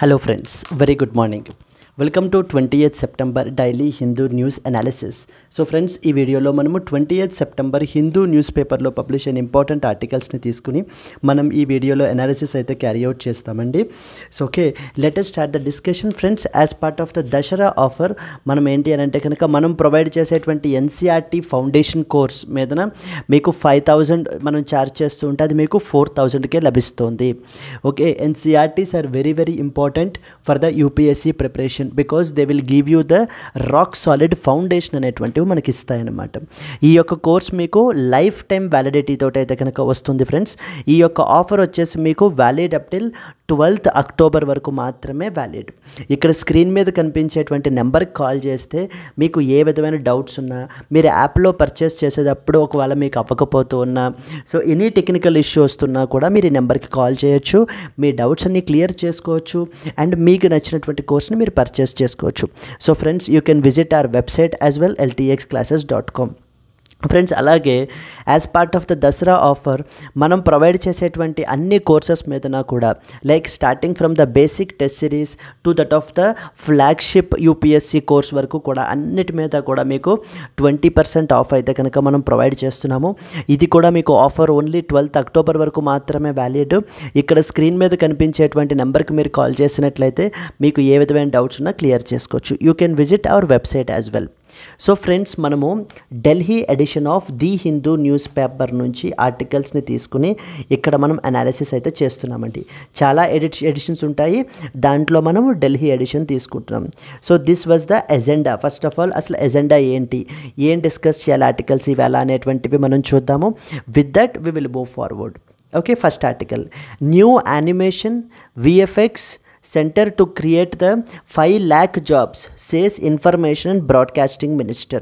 Hello friends, very good morning. Welcome to 20th September Daily Hindu News Analysis. So friends, ఈ వీడియోలో మనము 20th September Hindu news పేపర్లో publish అయిన important ఆర్టికల్స్ని తీసుకుని మనం ఈ వీడియోలో అనాలిసిస్ అయితే క్యారీ అవుట్ చేస్తామండి. So okay, let us start the discussion friends. As part of the Dussehra offer మనం ఏంటి అని అంటే కనుక మనం ప్రొవైడ్ చేసేటువంటి ఎన్సీఆర్టీ ఫౌండేషన్ కోర్స్ మీదన మీకు 5,000 మనం ఛార్జ్ చేస్తూ ఉంటే అది మీకు 4,000కే లభిస్తుంది. Okay, NCERTs are very very important for the UPSC preparation because they will give you the rock solid foundation అనేటువంటివి మనకి ఇస్తాయన్నమాట. ఈ యొక్క కోర్స్ మీకు లైఫ్ టైం వ్యాలిడిటీ తోటి అయితే కనుక వస్తుంది ఫ్రెండ్స్. ఈ యొక్క ఆఫర్ వచ్చేసి మీకు valid up till 12th October వరకు మాత్రమే వ్యాలిడ్. ఇక్కడ స్క్రీన్ మీద కనిపించేటువంటి నెంబర్కి కాల్ చేస్తే మీకు ఏ విధమైన డౌట్స్ ఉన్నా, మీరు యాప్లో పర్చేస్ చేసేటప్పుడు ఒకవేళ మీకు అవ్వకపోతూ ఉన్నా, సో ఎనీ టెక్నికల్ ఇష్యూ వస్తున్నా కూడా మీరు ఈ నెంబర్కి కాల్ చేయొచ్చు, మీ డౌట్స్ అన్ని క్లియర్ చేసుకోవచ్చు అండ్ మీకు నచ్చినటువంటి కోర్స్ని మీరు పర్చేస్ చేసుకోవచ్చు. So friends, you can visit our website as well ltxclasses.com. Friends, అలాగే as part of the Dussehra offer మనం ప్రొవైడ్ చేసేటువంటి అన్ని కోర్సెస్ మీదన కూడా like starting from the basic test series to that of the flagship UPSC course వరకు కూడా అన్నిటి మీద కూడా మీకు 20% ఆఫ్ అయితే కనుక మనం ప్రొవైడ్ చేస్తున్నాము. ఇది కూడా మీకు ఆఫర్ ఓన్లీ 12th అక్టోబర్ వరకు మాత్రమే వ్యాలిడ్. ఇక్కడ స్క్రీన్ మీద కనిపించేటువంటి నెంబర్కి మీరు కాల్ చేసినట్లయితే మీకు ఏ విధమైన డౌట్స్ ఉన్నా క్లియర్ చేసుకోవచ్చు. You can visit our website as well. So friends, మనము Delhi edition of the Hindu newspaper నుంచి ఆర్టికల్స్ని తీసుకుని ఇక్కడ మనం అనాలిసిస్ అయితే చేస్తున్నామండి. చాలా ఎడిషన్స్ ఉంటాయి, దాంట్లో మనము ఢిల్లీ ఎడిషన్ తీసుకుంటున్నాం. So this was the agenda. First of all అసలు ఎజెండా ఏంటి, ఏం డిస్కస్ చేయాలి ఆర్టికల్స్ ఇవాళ అనేటువంటివి మనం చూద్దాము. With that we will move forward. Okay, first article, new animation VFX Center to create the 5 lakh jobs, says Information and Broadcasting Minister.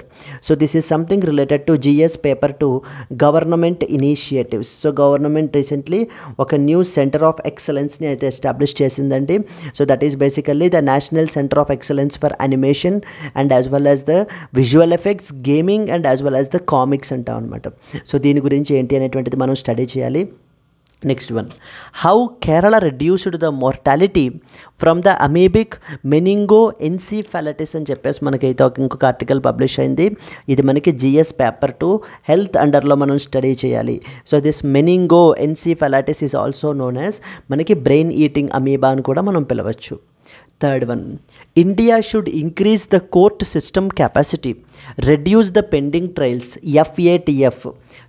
So this is something related to GS paper 2 government initiatives. So government recently ఒక new centre of ఎక్సలెన్స్ని అయితే establish చేసిందండి. So that is basically the national centre of excellence for animation and as well as the visual effects, gaming and as well as the comics అంటాం అనమాట. So దీని గురించి ఏంటి అనేటువంటిది మనం స్టడీ చేయాలి. Next one, how Kerala reduced the mortality from the amoebic meningoencephalitis అని చెప్పేసి మనకైతే ఇంకొక ఆర్టికల్ పబ్లిష్ అయింది. ఇది మనకి జిఎస్ పేపర్ 2 హెల్త్ అండర్లో మనం స్టడీ చేయాలి. So this meningoencephalitis is also known as మనకి బ్రెయిన్ ఈటింగ్ అమీబా అని కూడా మనం పిలవచ్చు. Third one, India should increase the court system capacity, reduce the pending trials, FATF.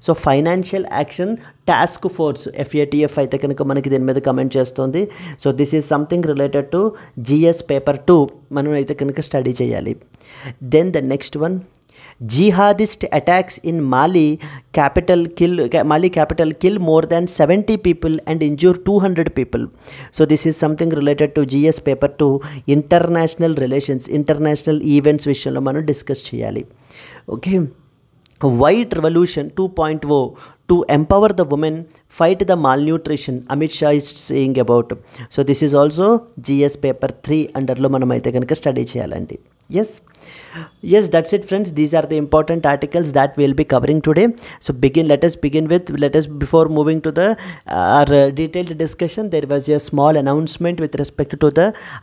So financial action task force FATF అయితే కనుక మనకి దీని మీద కమెంట్ చేస్తుంది. So this is something related to GS paper 2 మనం అయితే కనుక స్టడీ చేయాలి. Then the next one, jihadist attacks in Mali capital kill more than 70 people and injure 200 people. So this is something related to GS paper 2 international relations, international events విషయంలో మనం discuss చేయాలి. Okay, white revolution 2.0 to empower the women, fight the malnutrition, Amit Shah is saying about. So this is also GS paper 3 అండర్లో మనం అయితే కనుక study చేయాలండి. Yes, that's it friends. These are the important articles that we'll be covering today. So let us before moving to the our detailed discussion, there was a small announcement with respect to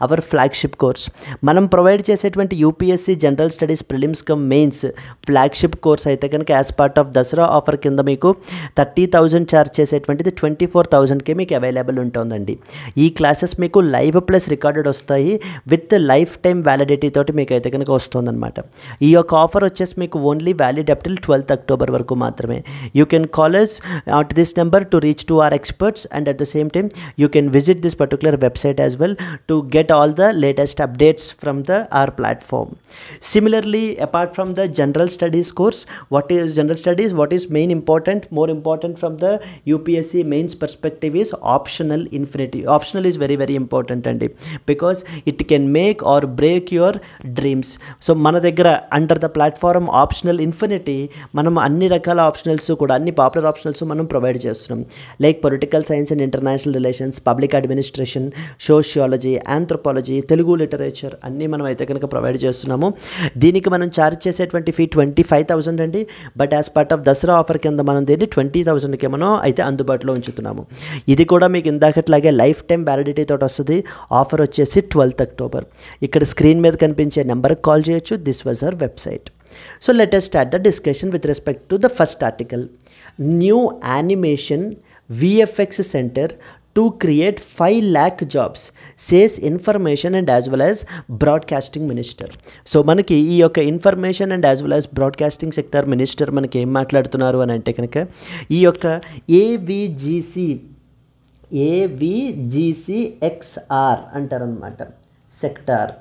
our flagship course. మనం provide చేసేటువంటి UPSC general studies prelims come mains flagship course అయితే కనుక as part of Dasara offer కింద మీకు 30,000 charge చేసేటువంటిది 24,000కే మీకు available ఉంటుందండి. ఈ క్లాసెస్ మీకు లైవ్ ప్లస్ రికార్డెడ్ వస్తాయి విత్ లైఫ్ టైం వ్యాలిడిటీ తోటి మీకు అయితే కనుక వస్తుందన్నమాట. ఈ యొక్క ఆఫర్ వచ్చేసి మీకు only valid up till 12th October వరకు మాత్రమే. You can call us at this number to reach to our experts and at the same time you can visit this particular website as well to get all the latest updates from our platform. Similarly, apart from the general studies course, what is more important from the UPSC mains perspective is optional infinity. Optional is very very important and because it can make or break your dreams. So మన దగ్గర under the platform optional infinity మనం అన్ని రకాల optionals కూడా, అన్ని popular optionals మనం provide చేస్తున్నాం. Like political science and international relations, public administration, sociology, anthropology, Telugu literature అన్నీ మనం అయితే కనుక ప్రొవైడ్ చేస్తున్నాము. దీనికి మనం ఛార్జ్ చేసేటువంటి ఫీ 25,000 అండి. But as part of Dasara offer కింద మనం దీన్ని 20,000కి మనం అయితే అందుబాటులో ఉంచుతున్నాము. ఇది కూడా మీకు ఇందాకట్లాగే లైఫ్ టైం వ్యాలిడిటీ తోటి వస్తుంది. ఆఫర్ వచ్చేసి 12th October. ఇక్కడ స్క్రీన్ మీద కనిపించే నెంబర్కి కాల్ చేయొచ్చు. This was our website. So let us start the discussion with respect to the first article. New animation VFX center to create 5 lakh jobs, says information and as well as broadcasting minister. So మనకి ఈ యొక్క information and as well as broadcasting sector minister మనకి ఏం మాట్లాడుతున్నారు అని అంటే కనుక ఈ యొక్క AVGCXR అంటారనమాట సెక్టార్.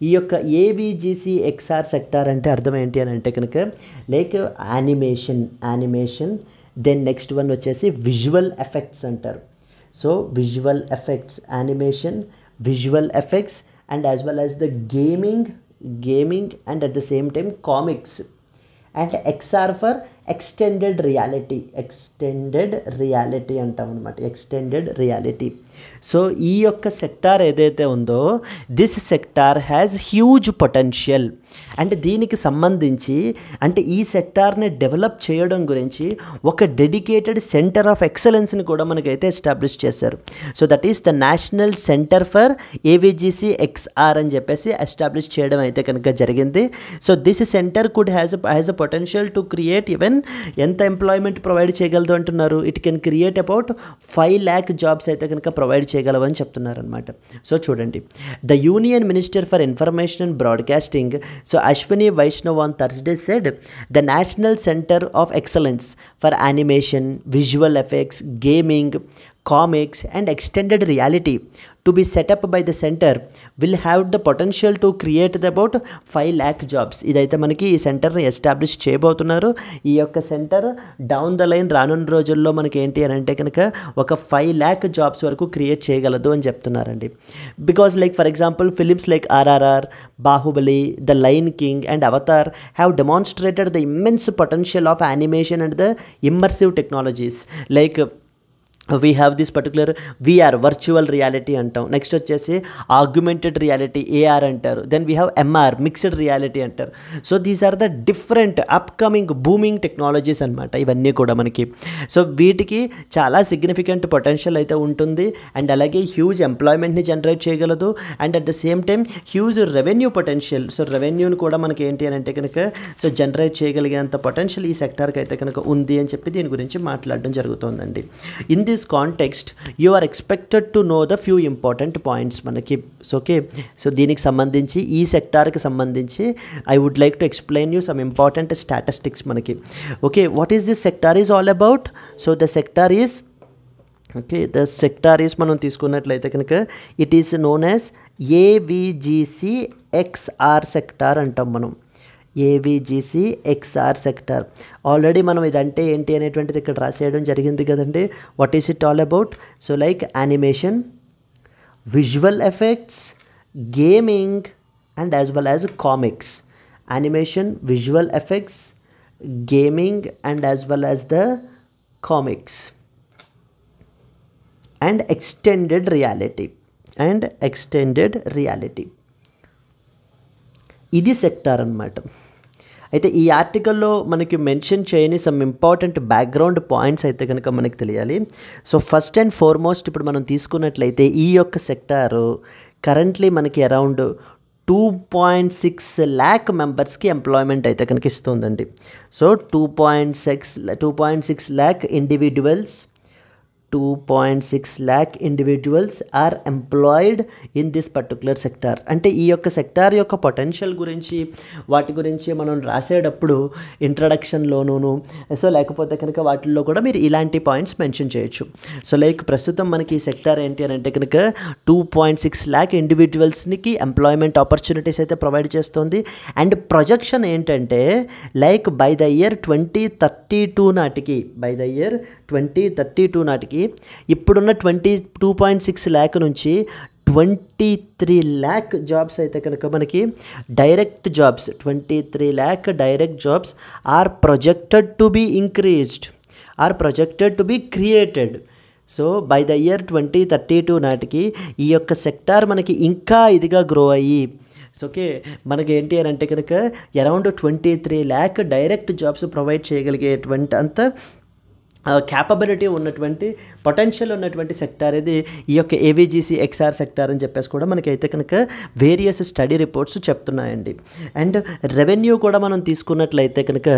ఈ యొక్క AVGCXR సెక్టార్ అంటే అర్థం ఏంటి అని అంటే కనుక like animation then next one వచ్చేసి విజువల్ ఎఫెక్ట్స్ అంటారు. So visual effects, animation, visual effects and as well as the gaming and at the same time comics and XR for extended reality అంటాం అనమాట. Extended reality. సో ఈ యొక్క sector ఏదైతే ఉందో this sector has huge potential. అంటే దీనికి సంబంధించి అంటే ఈ సెక్టార్ని డెవలప్ చేయడం గురించి ఒక డెడికేటెడ్ సెంటర్ ఆఫ్ ఎక్సలెన్స్ని కూడా మనకైతే ఎస్టాబ్లిష్ చేశారు. So that is the national centre for AVGCXR అని చెప్పేసి ఎస్టాబ్లిష్ చేయడం అయితే కనుక జరిగింది. So this centre could has a potential to create even ఎంత ఎంప్లాయ్మెంట్ ప్రొవైడ్ చేయగలదు అంటున్నారు. It can create about 5 lakh jobs అయితే కనుక ప్రొవైడ్ చేయగలవు అని చెప్తున్నారు అనమాట. సో చూడండి, the union minister for information and broadcasting, so Ashwini Vaishnaw on Thursday said the national centre of excellence for animation, visual effects, gaming, comics and extended reality to be set up by the center will have the potential to create about 5 lakh jobs. ఇదైతే మనకి ఈ సెంటర్ని establish చేయబోతున్నారు. ఈ యొక్క centre down the line రానున్న రోజుల్లో మనకి ఏంటి అని అంటే కనుక ఒక 5 lakh జాబ్స్ వరకు క్రియేట్ చేయగలదు అని చెప్తున్నారండి. Because like for example films like RRR, Baahubali, the lion king and Avatar have demonstrated the immense potential of animation and the immersive technologies. Like we have this particular VR, virtual reality అంటాం. Next వచ్చేసి augmented reality AR అంటారు. Then we have MR, mixed reality అంటారు. So these are the different upcoming booming technologies అనమాట ఇవన్నీ కూడా మనకి. So వీటికి చాలా సిగ్నిఫికెంట్ పొటెన్షియల్ అయితే ఉంటుంది అండ్ అలాగే హ్యూజ్ ఎంప్లాయ్మెంట్ని జనరేట్ చేయగలదు and at the same time huge revenue potential. So రెవెన్యూని కూడా మనకి ఏంటి అని అంటే కనుక సో జనరేట్ చేయగలిగేంత పొటెన్షియల్ ఈ సెక్టార్కి అయితే కనుక ఉంది అని చెప్పి దీని గురించి మాట్లాడడం జరుగుతుందండి. In this context you are expected to know the few important points మనకి. సో ఓకే, సో దీనికి సంబంధించి ఈ సెక్టార్కి సంబంధించి I would like to explain you some important statistics మనకి. Okay, what is this sector is all about? So the sector is మనం తీసుకున్నట్లయితే కనుక it is known as AVGCXR sector అంటాం మనం. AVGCXR sector. ఆల్రెడీ మనం ఇదంటే ఏంటి అనేటువంటిది ఇక్కడ రాసేయడం జరిగింది కదండి. What is it all about? So like animation, visual effects, gaming and as well as comics. Animation, visual effects, gaming and as well as the comics and extended reality. ఇది sector అన్నమాట. అయితే ఈ ఆర్టికల్లో మనకి మెన్షన్ చేయని some important background points అయితే కనుక మనకి తెలియాలి. సో ఫస్ట్ అండ్ ఫార్మోస్ట్ ఇప్పుడు మనం తీసుకున్నట్లయితే ఈ యొక్క సెక్టారు కరెంట్లీ మనకి అరౌండ్ 2.6 lakh మెంబర్స్కి ఎంప్లాయ్మెంట్ అయితే కనుక ఇస్తుందండి. So 2.6 lakh individuals 2.6 lakh individuals are employed in this particular sector. అంటే ఈ యొక్క సెక్టార్ యొక్క పొటెన్షియల్ గురించి వాటి గురించి మనం రాసేటప్పుడు ఇంట్రడక్షన్లోనూ సో లేకపోతే కనుక వాటిల్లో కూడా మీరు ఇలాంటి పాయింట్స్ మెన్షన్ చేయొచ్చు. సో లైక్ ప్రస్తుతం మనకి ఈ సెక్టార్ ఏంటి అని అంటే కనుక 2.6 lakh ఇండివిజువల్స్కి ఎంప్లాయ్మెంట్ ఆపర్చునిటీస్ అయితే ప్రొవైడ్ చేస్తుంది. అండ్ ప్రొజెక్షన్ ఏంటంటే లైక్ బై ద ఇయర్ 2032 నాటికి ఇప్పుడున్న 22.6 lakh నుంచి 23 lakh జాబ్స్ అయితే కనుక మనకి direct jobs 23 lakh direct jobs are projected to be increased, are projected to be created. So by the year 2032 నాటికి ఈ యొక్క సెక్టార్ మనకి ఇంకా ఇదిగా గ్రో అయ్యి, సో ఓకే మనకి ఏంటి అని అంటే కనుక around 23 lakh direct jobs provide చేయగలిగేటువంటి అంత క్యాపబిలిటీ ఉన్నటువంటి పొటెన్షియల్ ఉన్నటువంటి సెక్టార్ ఇది ఈ యొక్క ఏవిజిసి ఎక్స్ఆర్ సెక్టార్ అని చెప్పేసి కూడా మనకైతే కనుక వేరియస్ స్టడీ రిపోర్ట్స్ చెప్తున్నాయండి. అండ్ రెవెన్యూ కూడా మనం తీసుకున్నట్లయితే కనుక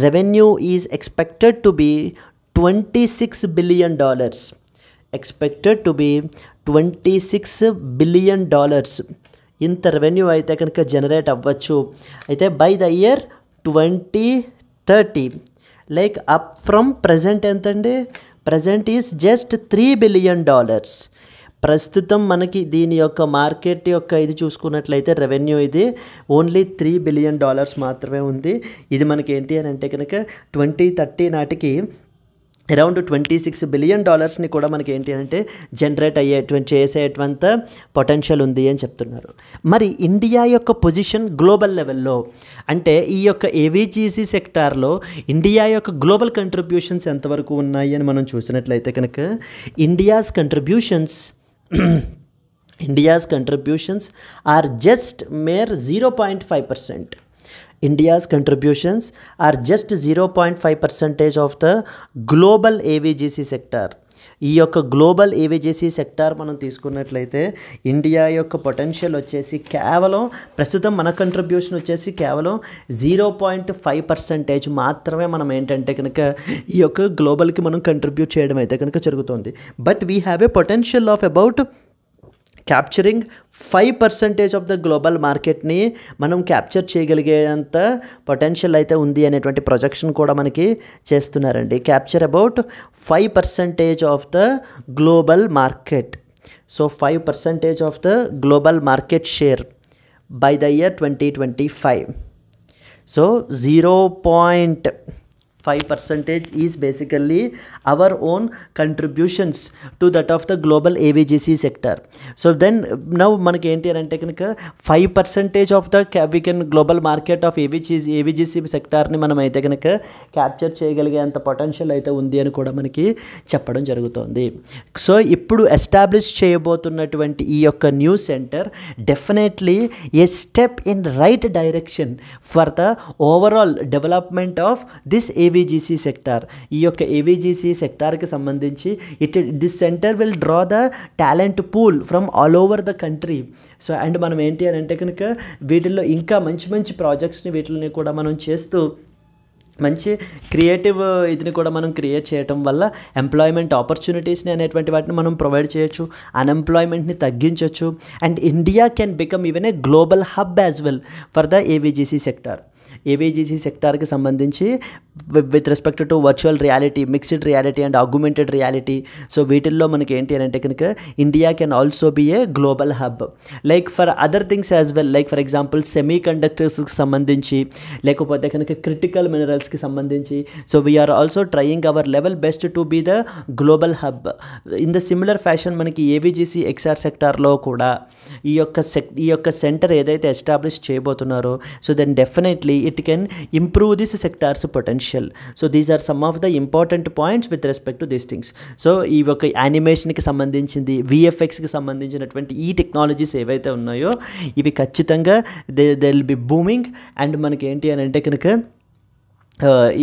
revenue is expected to be $26 billion, expected to be $26 billion. ఇంత రెవెన్యూ అయితే కనుక జనరేట్ అవ్వచ్చు. అయితే by the year 2030 like up from present ఎంతండి, ప్రజెంట్ ఈజ్ జస్ట్ $3 billion. ప్రస్తుతం మనకి దీని యొక్క మార్కెట్ యొక్క ఇది చూసుకున్నట్లయితే రెవెన్యూ ఇది ఓన్లీ $3 billion మాత్రమే ఉంది. ఇది మనకి ఏంటి అని అంటే కనుక 2030 నాటికి అరౌండ్ $26 billion కూడా మనకి ఏంటి అంటే జనరేట్ చేసేటువంటి పొటెన్షియల్ ఉంది అని చెప్తున్నారు. మరి ఇండియా యొక్క పొజిషన్ గ్లోబల్ లెవెల్లో అంటే ఈ యొక్క ఏవిజిసి సెక్టార్లో ఇండియా యొక్క గ్లోబల్ కంట్రిబ్యూషన్స్ ఎంతవరకు ఉన్నాయి అని మనం చూసినట్లయితే కనుక India's contributions are just mere 0.5%. India's contributions are just 0.5% of the global AVGC sector. ఈ యొక్క గ్లోబల్ ఏవిజిసి సెక్టార్ మనం తీసుకున్నట్లయితే ఇండియా యొక్క పొటెన్షియల్ వచ్చేసి కేవలం ప్రస్తుతం మన కంట్రిబ్యూషన్ వచ్చేసి కేవలం 0.5% మాత్రమే మనం ఏంటంటే కనుక ఈ యొక్క గ్లోబల్కి మనం కంట్రిబ్యూట్ చేయడం అయితే కనుక జరుగుతుంది. But we have a potential of about capturing 5% of the global మార్కెట్ని మనం క్యాప్చర్ చేయగలిగేంత పొటెన్షియల్ అయితే ఉంది అనేటువంటి ప్రొజెక్షన్ కూడా మనకి చేస్తున్నారండి. Capture about 5% of the global market. So 5% of the global market share by the year 2025. So 0.5% is basically our own contributions to that of the global AVGC sector. So then now మనకి ఏంటి అంటే కనుక 5% of the we can global market of AVGC సెక్టార్ని మనం అయితే కనుక capture చేయగలిగే అంత potential అయితే ఉంది అని కూడా మనకి చెప్పడం జరుగుతుంది. సో ఇప్పుడు ఎస్టాబ్లిష్ చేయబోతున్నటువంటి ఈ యొక్క new centre definitely A step in right direction for the overall development of this AVGC sector. ఈ యొక్క ఏవిజిసి సెక్టార్కి సంబంధించి this centre will draw the talent pool from all over the country. So and మనం ఏంటి అని అంటే కనుక వీటిల్లో ఇంకా మంచి మంచి ప్రాజెక్ట్స్ని వీటిని కూడా మనం చేస్తూ మంచి క్రియేటివ్ ఇదిని కూడా మనం క్రియేట్ చేయటం వల్ల ఎంప్లాయ్మెంట్ ఆపర్చునిటీస్ని అనేటువంటి వాటిని మనం ప్రొవైడ్ చేయొచ్చు, అన్ఎంప్లాయ్మెంట్ని తగ్గించవచ్చు. And India can become even a global hub as well for the AVGC sector. AVGC సెక్టార్కి సంబంధించి with respect to virtual reality, mixed reality and augmented reality, so వీటిల్లో మనకి ఏంటి అని అంటే కనుక India can also be a global hub like for other things as well. Like for example సెమీ కండక్టర్స్కి సంబంధించి, లేకపోతే కనుక క్రిటికల్ మినరల్స్కి సంబంధించి. So we're also trying our level best to be the global hub. In the similar fashion మనకి AVGC XR సెక్టార్లో కూడా ఈ యొక్క సెంటర్ ఏదైతే ఎస్టాబ్లిష్ చేయబోతున్నారో, so then definitely it can improve this sector's potential. So these are some of the important points with respect to these things. So ఈ ఒక యానిమేషన్కి సంబంధించింది, విఎఫ్ఎక్స్కి సంబంధించినటువంటి ఈ టెక్నాలజీస్ ఏవైతే ఉన్నాయో ఇవి ఖచ్చితంగా they will be booming. And మనకి ఏంటి అని అంటే కనుక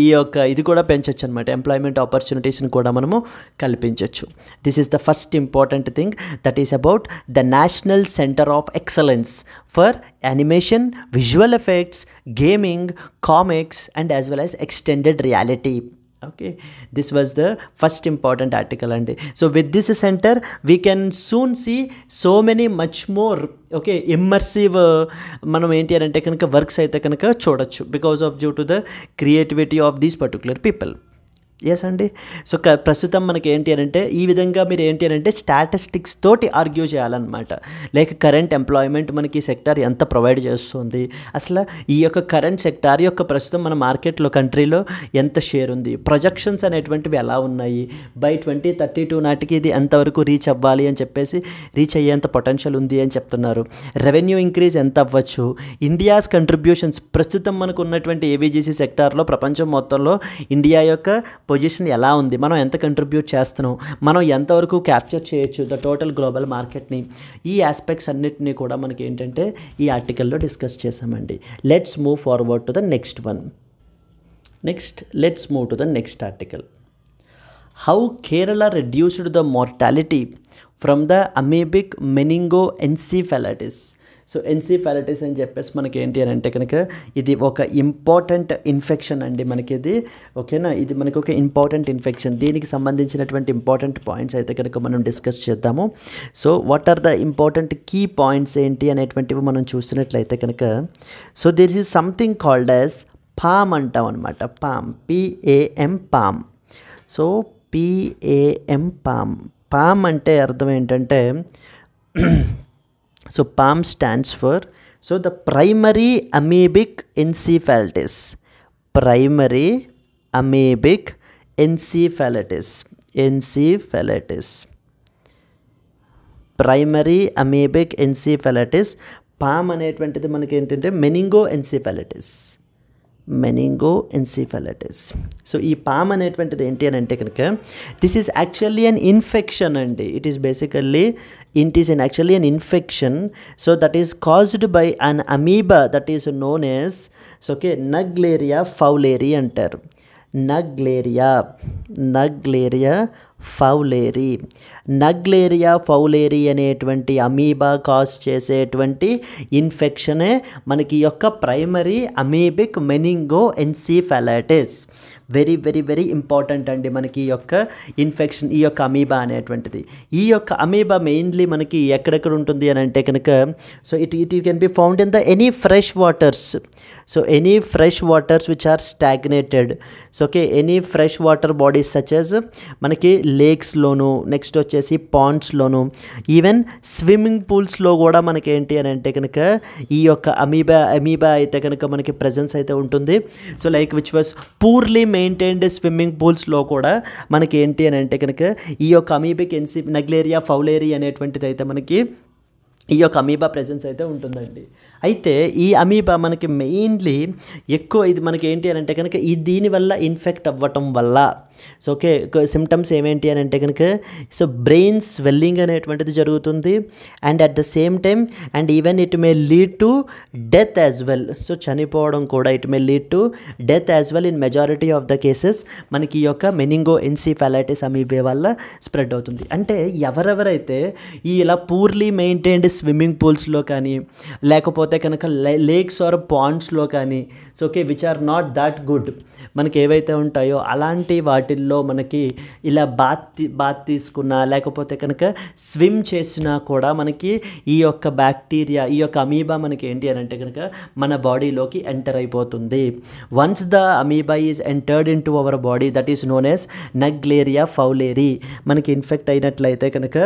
ఈ యొక్క ఇది కూడా పెంచవచ్చు అనమాట, ఎంప్లాయ్మెంట్ ఆపర్చునిటీస్ని కూడా మనము కల్పించవచ్చు. This is the first important thing that is about the national centre of excellence for animation, visual effects, gaming, comics and as well as extended reality. Okay, this was the first important article. And so with this center we can soon see so many much more immersive మనం ఏంటి అని అంటే కనుక works అయితే కనుక చూడొచ్చు because of due to the creativity of these particular people. Yes అండి. So ప్రస్తుతం మనకి ఏంటి అని అంటే ఈ విధంగా మీరు ఏంటి అని అంటే స్టాటిస్టిక్స్ తోటి ఆర్గ్యూ చేయాలన్నమాట. లైక్ కరెంట్ ఎంప్లాయ్మెంట్ మనకి సెక్టార్ ఎంత ప్రొవైడ్ చేస్తుంది, అసలు ఈ యొక్క కరెంట్ సెక్టార్ యొక్క ప్రస్తుతం మన మార్కెట్లో కంట్రీలో ఎంత షేర్ ఉంది, ప్రొజెక్షన్స్ అనేటువంటివి ఎలా ఉన్నాయి, బై 2032 నాటికి ఇది ఎంతవరకు రీచ్ అవ్వాలి అని చెప్పేసి రీచ్ అయ్యేంత పొటెన్షియల్ ఉంది అని చెప్తున్నారు. రెవెన్యూ ఇంక్రీజ్ ఎంత అవ్వచ్చు, ఇండియాస్ కంట్రిబ్యూషన్స్ ప్రస్తుతం మనకు ఉన్నటువంటి ఏబీజీసీ సెక్టార్లో ప్రపంచం మొత్తంలో ఇండియా యొక్క పొజిషన్ ఎలా ఉంది, మనం ఎంత కంట్రిబ్యూట్ చేస్తున్నాం, మనం ఎంతవరకు క్యాప్చర్ చేయొచ్చు ద టోటల్ గ్లోబల్ మార్కెట్ని, ఈ ఆస్పెక్ట్స్ అన్నిటినీ కూడా మనకి ఏంటంటే ఈ ఆర్టికల్లో డిస్కస్ చేసామండి. Let's move forward to the next one. Let's move to the next article. How Kerala reduced the mortality from the amoebic meningoencephalitis. So encephalitis అని చెప్పేసి మనకి ఏంటి అని అంటే కనుక ఇది ఒక ఇంపార్టెంట్ ఇన్ఫెక్షన్ అండి మనకి ఇది, ఓకేనా. ఇది మనకి ఒక ఇంపార్టెంట్ ఇన్ఫెక్షన్. దీనికి సంబంధించినటువంటి ఇంపార్టెంట్ పాయింట్స్ అయితే కనుక మనం డిస్కస్ చేద్దాము. So what are the important key points ఏంటి అనేటువంటివి మనం చూసినట్లయితే కనుక, so there is something called as PAM అంటాం అనమాట. PAM, PAM PAM. So PAM PAM. PAM అంటే అర్థం ఏంటంటే so PAM stands for, so the primary amoebic encephalitis. Primary amoebic encephalitis. Primary amoebic encephalitis. PAM అనేటువంటిది మనకి ఏంటంటే మెనింగోఎన్సెఫాలిటిస్. సో ఈ palm అనేటువంటిది ఏంటి అని అంటే కనుక this is actually an infection అండి. It is actually an infection. So that is caused by an amoeba that is known as Naegleria fowleri అంటారు. నగ్లేరియా ఫౌలేరీ అనేటువంటి అమీబా కాజ్ చేసేటువంటి ఇన్ఫెక్షనే మనకి యొక్క primary amoebic meningoencephalitis. Very very very important అండి మనకి ఈ యొక్క ఇన్ఫెక్షన్, ఈ యొక్క అమీబా అనేటువంటిది. ఈ యొక్క అమీబా మెయిన్లీ మనకి ఎక్కడెక్కడ ఉంటుంది అని అంటే కనుక so it can be found in the any fresh waters. So any fresh waters which are stagnated. So any fresh water bodies such as మనకి లేక్స్లోను, నెక్స్ట్ వచ్చేసి పాండ్స్లోను, ఈవెన్ స్విమ్మింగ్ పూల్స్లో కూడా మనకి ఏంటి అని అంటే కనుక ఈ యొక్క అమీబా అయితే కనుక మనకి ప్రెజెన్స్ అయితే ఉంటుంది. So like which was poorly maintained swimming పూల్స్లో కూడా మనకి ఏంటి అని అంటే కనుక ఈ యొక్క అమీబిక్ నగ్లేరియా ఫౌలేరీ అనేటువంటిది అయితే మనకి ఈ యొక్క అమీబా ప్రెజెన్స్ అయితే ఉంటుందండి. అయితే ఈ అమీబా మనకి మెయిన్లీ ఎక్కువ ఇది మనకి ఏంటి అని అంటే కనుక ఈ దీనివల్ల ఇన్ఫెక్ట్ అవ్వటం వల్ల సో సిమ్టమ్స్ ఏమేంటి అని అంటే కనుక సో బ్రెయిన్ స్వెల్లింగ్ అనేటువంటిది జరుగుతుంది. And at the same time and even it may lead to death as well. So చనిపోవడం కూడా it may lead to death as well in majority of the cases మనకి ఈ యొక్క మెనింగోఎన్సెఫాలిటిస్ అమీబా వల్ల spread అవుతుంది. అంటే ఎవరెవరైతే ఈ ఇలా పూర్లీ మెయింటైన్డ్ స్విమ్మింగ్ పూల్స్లో కానీ లేకపోతే కనుక లేక్స్ ఆర్ పాండ్స్లో కానీ so which are not that good మనకి ఏవైతే ఉంటాయో అలాంటి వాటిల్లో మనకి ఇలా బాత్ తీసుకున్నా లేకపోతే కనుక స్విమ్ చేసినా కూడా మనకి ఈ యొక్క బ్యాక్టీరియా ఈ యొక్క అమీబా మనకి ఏంటి అని అంటే కనుక మన బాడీలోకి ఎంటర్ అయిపోతుంది. Once the amoeba is entered in to our body that is known as Naegleria fowleri. మనకి ఇన్ఫెక్ట్ అయినట్లయితే కనుక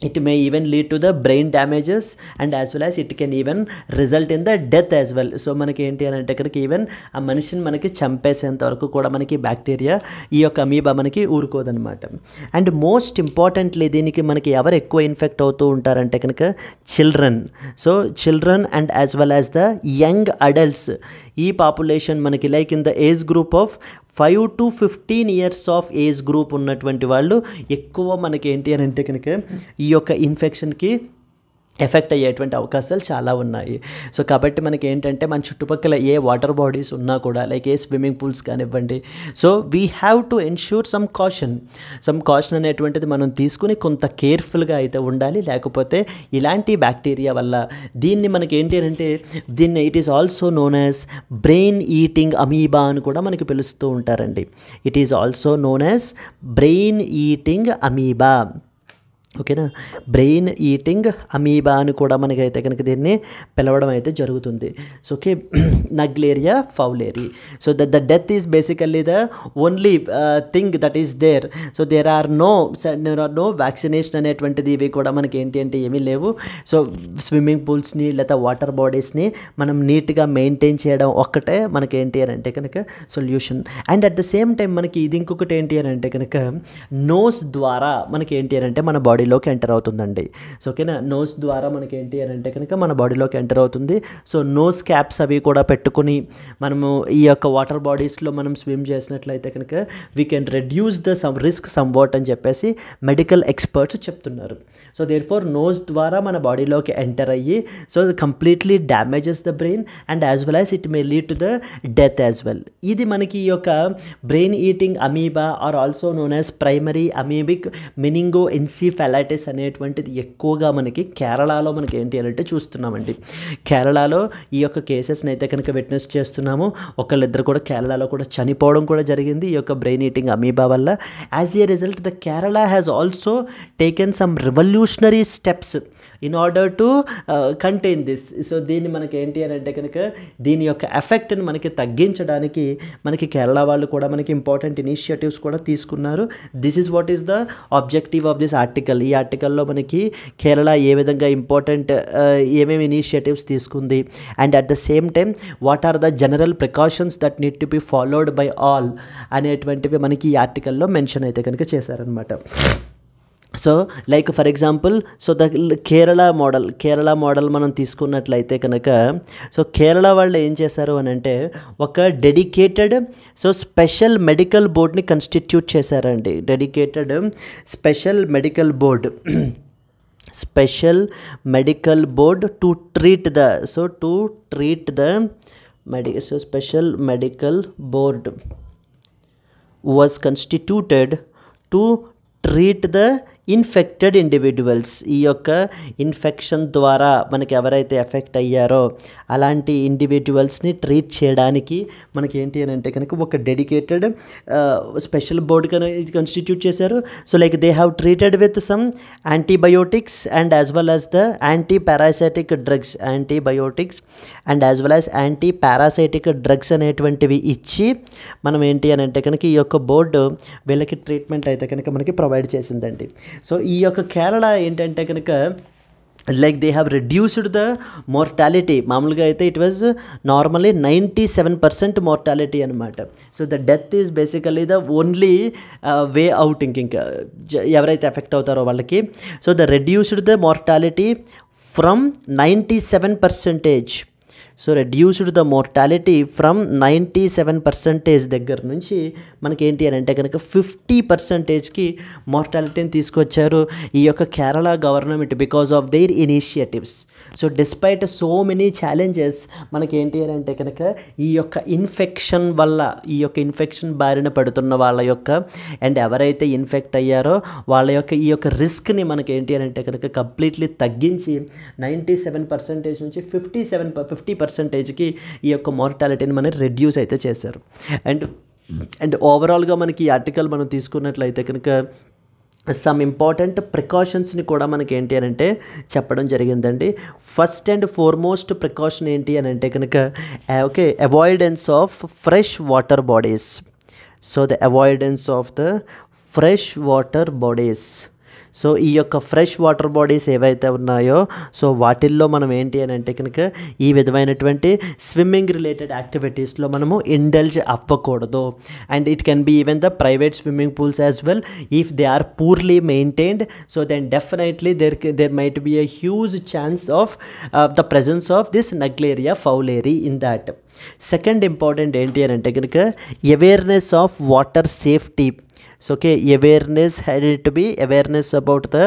it may even lead to the brain damages and as well as it can even result in the death as well. So మనకి ఏంటి అని అంటే కనుక even ఆ మనిషిని మనకి చంపేసేంత వరకు కూడా మనకి బ్యాక్టీరియా ఈ యొక్క అమీబా మనకి ఊరుకోదనమాట. అండ్ మోస్ట్ ఇంపార్టెంట్లీ దీనికి మనకి ఎవరు ఎక్కువ ఇన్ఫెక్ట్ అవుతూ ఉంటారంటే కనుక children. So children and as well as the young adults. ఈ పాపులేషన్ మనకి like in the age group of 5 to 15 years of age group ఉన్నటువంటి వాళ్ళు ఎక్కువ మనకి ఏంటి అని అంటే కనుక ఈ యొక్క ఇన్ఫెక్షన్కి ఎఫెక్ట్ అయ్యేటువంటి అవకాశాలు చాలా ఉన్నాయి. సో కాబట్టి మనకి ఏంటంటే మన చుట్టుపక్కల ఏ వాటర్ బాడీస్ ఉన్నా కూడా లైక్ ఏ స్విమ్మింగ్ పూల్స్ కానివ్వండి so we have to ensure some caution అనేటువంటిది మనం తీసుకుని కొంత కేర్ఫుల్గా అయితే ఉండాలి. లేకపోతే ఇలాంటి బ్యాక్టీరియా వల్ల దీన్ని మనకి ఏంటి అంటే దీన్ని it is also known as brain eating amoeba అని కూడా మనకి పిలుస్తూ ఉంటారండి. It is also known as brain eating amoeba. ఓకేనా. బ్రెయిన్ ఈటింగ్ అమీబా అని కూడా మనకైతే కనుక దీన్ని పిలవడం అయితే జరుగుతుంది. So okay, Naegleria fowleri. So the death is basically the only thing that is there. So there are no vaccination అనేటువంటిది ఇవి కూడా మనకి ఏంటి అంటే ఏమీ లేవు. సో స్విమ్మింగ్ పూల్స్ని లేదా వాటర్ బాడీస్ని మనం నీట్గా మెయింటైన్ చేయడం ఒక్కటే మనకి ఏంటి అని అంటే కనుక solution. And at the same time మనకి ఇది ఇంకొకటి ఏంటి అని అంటే కనుక నోస్ ద్వారా మనకి ఏంటి అని అంటే మన బాడీలోకి ఎంటర్ అవుతుందండి. సో ఓకేనా, నోస్ ద్వారా మనకి ఏంటి అని అంటే కనుక మన బాడీలోకి ఎంటర్ అవుతుంది. సో నోస్ క్యాప్స్ అవి కూడా పెట్టుకుని మనము ఈ యొక్క వాటర్ బాడీస్లో మనం స్విమ్ చేసినట్లయితే కనుక we can reduce the risk somewhat అని చెప్పేసి మెడికల్ ఎక్స్పర్ట్స్ చెప్తున్నారు. సో దేర్ ఫోర్ నోస్ ద్వారా మన బాడీలోకి ఎంటర్ అయ్యి so completely damages the brain and as well as it may lead to the death as well. ఇది మనకి ఈ యొక్క brain eating amoeba are also known as primary amoebic meningoencephalitis అనేటువంటిది ఎక్కువగా మనకి కేరళలో మనకి ఏంటి అంటే చూస్తున్నామండి. కేరళలో ఈ యొక్క కేసెస్ని అయితే కనుక విట్నెస్ చేస్తున్నాము. ఒకళ్ళిద్దరు కూడా కేరళలో కూడా చనిపోవడం కూడా జరిగింది ఈ యొక్క బ్రెయిన్ ఈటింగ్ అమీబా వల్ల. As a result the Kerala has also taken some revolutionary steps in order to contain this. So దీన్ని మనకి ఏంటి అని అంటే కనుక దీని యొక్క ఎఫెక్ట్ని మనకి తగ్గించడానికి మనకి కేరళ వాళ్ళు కూడా మనకి ఇంపార్టెంట్ ఇనిషియేటివ్స్ కూడా తీసుకున్నారు. This is what is the objective of this article. ఈ ఆర్టికల్లో మనకి కేరళ ఏ విధంగా ఇంపార్టెంట్ ఏమేమి ఇనిషియేటివ్స్ తీసుకుంది and at the same time what are the general precautions that need to be followed by all అనేటువంటివి మనకి ఈ ఆర్టికల్లో మెన్షన్ అయితే కనుక చేశారనమాట. So like for example so the Kerala model మనం తీసుకున్నట్లయితే కనుక సో కేరళ వాళ్ళు ఏం చేశారు అని అంటే ఒక డెడికేటెడ్ సో స్పెషల్ మెడికల్ బోర్డ్ని కన్స్టిట్యూట్ చేశారండి. Dedicated special medical board to treat the special medical board was constituted to treat the infected individuals. ఈ యొక్క ఇన్ఫెక్షన్ ద్వారా మనకి ఎవరైతే ఎఫెక్ట్ అయ్యారో అలాంటి ఇండివిజువల్స్ని ట్రీట్ చేయడానికి మనకి ఏంటి అని అంటే కనుక ఒక డెడికేటెడ్ స్పెషల్ బోర్డ్ కన్స్టిట్యూట్ చేశారు. So like they have treated with some antibiotics and as well as the antiparasitic drugs అనేటువంటివి ఇచ్చి మనం ఏంటి అని అంటే కనుక ఈ యొక్క బోర్డు వీళ్ళకి ట్రీట్మెంట్ అయితే కనుక మనకి ప్రొవైడ్ చేసిందండి. సో ఈ యొక్క కేరళ ఏంటంటే కనుక like they have reduced the mortality. మామూలుగా అయితే ఇట్ వాజ్ నార్మల్లీ 97% మోర్టాలిటీ అనమాట. So the death is basically the only way out. ఇంకా ఎవరైతే ఎఫెక్ట్ అవుతారో వాళ్ళకి so the reduced the mortality from 97%. So reduced the mortality from 97% దగ్గర నుంచి మనకి ఏంటి అని అంటే కనుక 50%కి మోర్టాలిటీని తీసుకొచ్చారు ఈ యొక్క Kerala government because of their initiatives. So despite so many challenges మనకి ఏంటి అని అంటే కనుక ఈ యొక్క ఇన్ఫెక్షన్ వల్ల ఈ యొక్క ఇన్ఫెక్షన్ బారిన పడుతున్న వాళ్ళ యొక్క అండ్ ఎవరైతే ఇన్ఫెక్ట్ అయ్యారో వాళ్ళ యొక్క ఈ యొక్క రిస్క్ని మనకి ఏంటి అని అంటే కనుక కంప్లీట్లీ తగ్గించి 97% నుంచి 50%కి ఈ యొక్క మోర్టాలిటీని మనం రెడ్యూస్ అయితే చేశారు. అండ్ ఓవరాల్గా మనకి ఈ ఆర్టికల్ మనం తీసుకున్నట్లయితే కనుక సమ్ ఇంపార్టెంట్ ప్రికాషన్స్ని కూడా మనకి ఏంటి అని అంటే చెప్పడం జరిగిందండి. ఫస్ట్ అండ్ ఫార్మోస్ట్ ప్రికాషన్ ఏంటి అని అంటే కనుక okay avoidance of fresh water bodies. So the avoidance of the fresh water bodies. So ఈ యొక్క ఫ్రెష్ వాటర్ బాడీస్ ఏవైతే ఉన్నాయో సో వాటిల్లో మనం ఏంటి అని అంటే కనుక ఈ విధమైనటువంటి స్విమ్మింగ్ రిలేటెడ్ యాక్టివిటీస్లో మనము ఇండల్జ్ అవ్వకూడదు. And it can be even the private swimming pools as well if they are poorly maintained. So then definitely there might be a huge chance of the presence of this Naegleria fowleri in that. Second important ఏంటి అని అంటే కనుక awareness of water safety. So okay awareness about the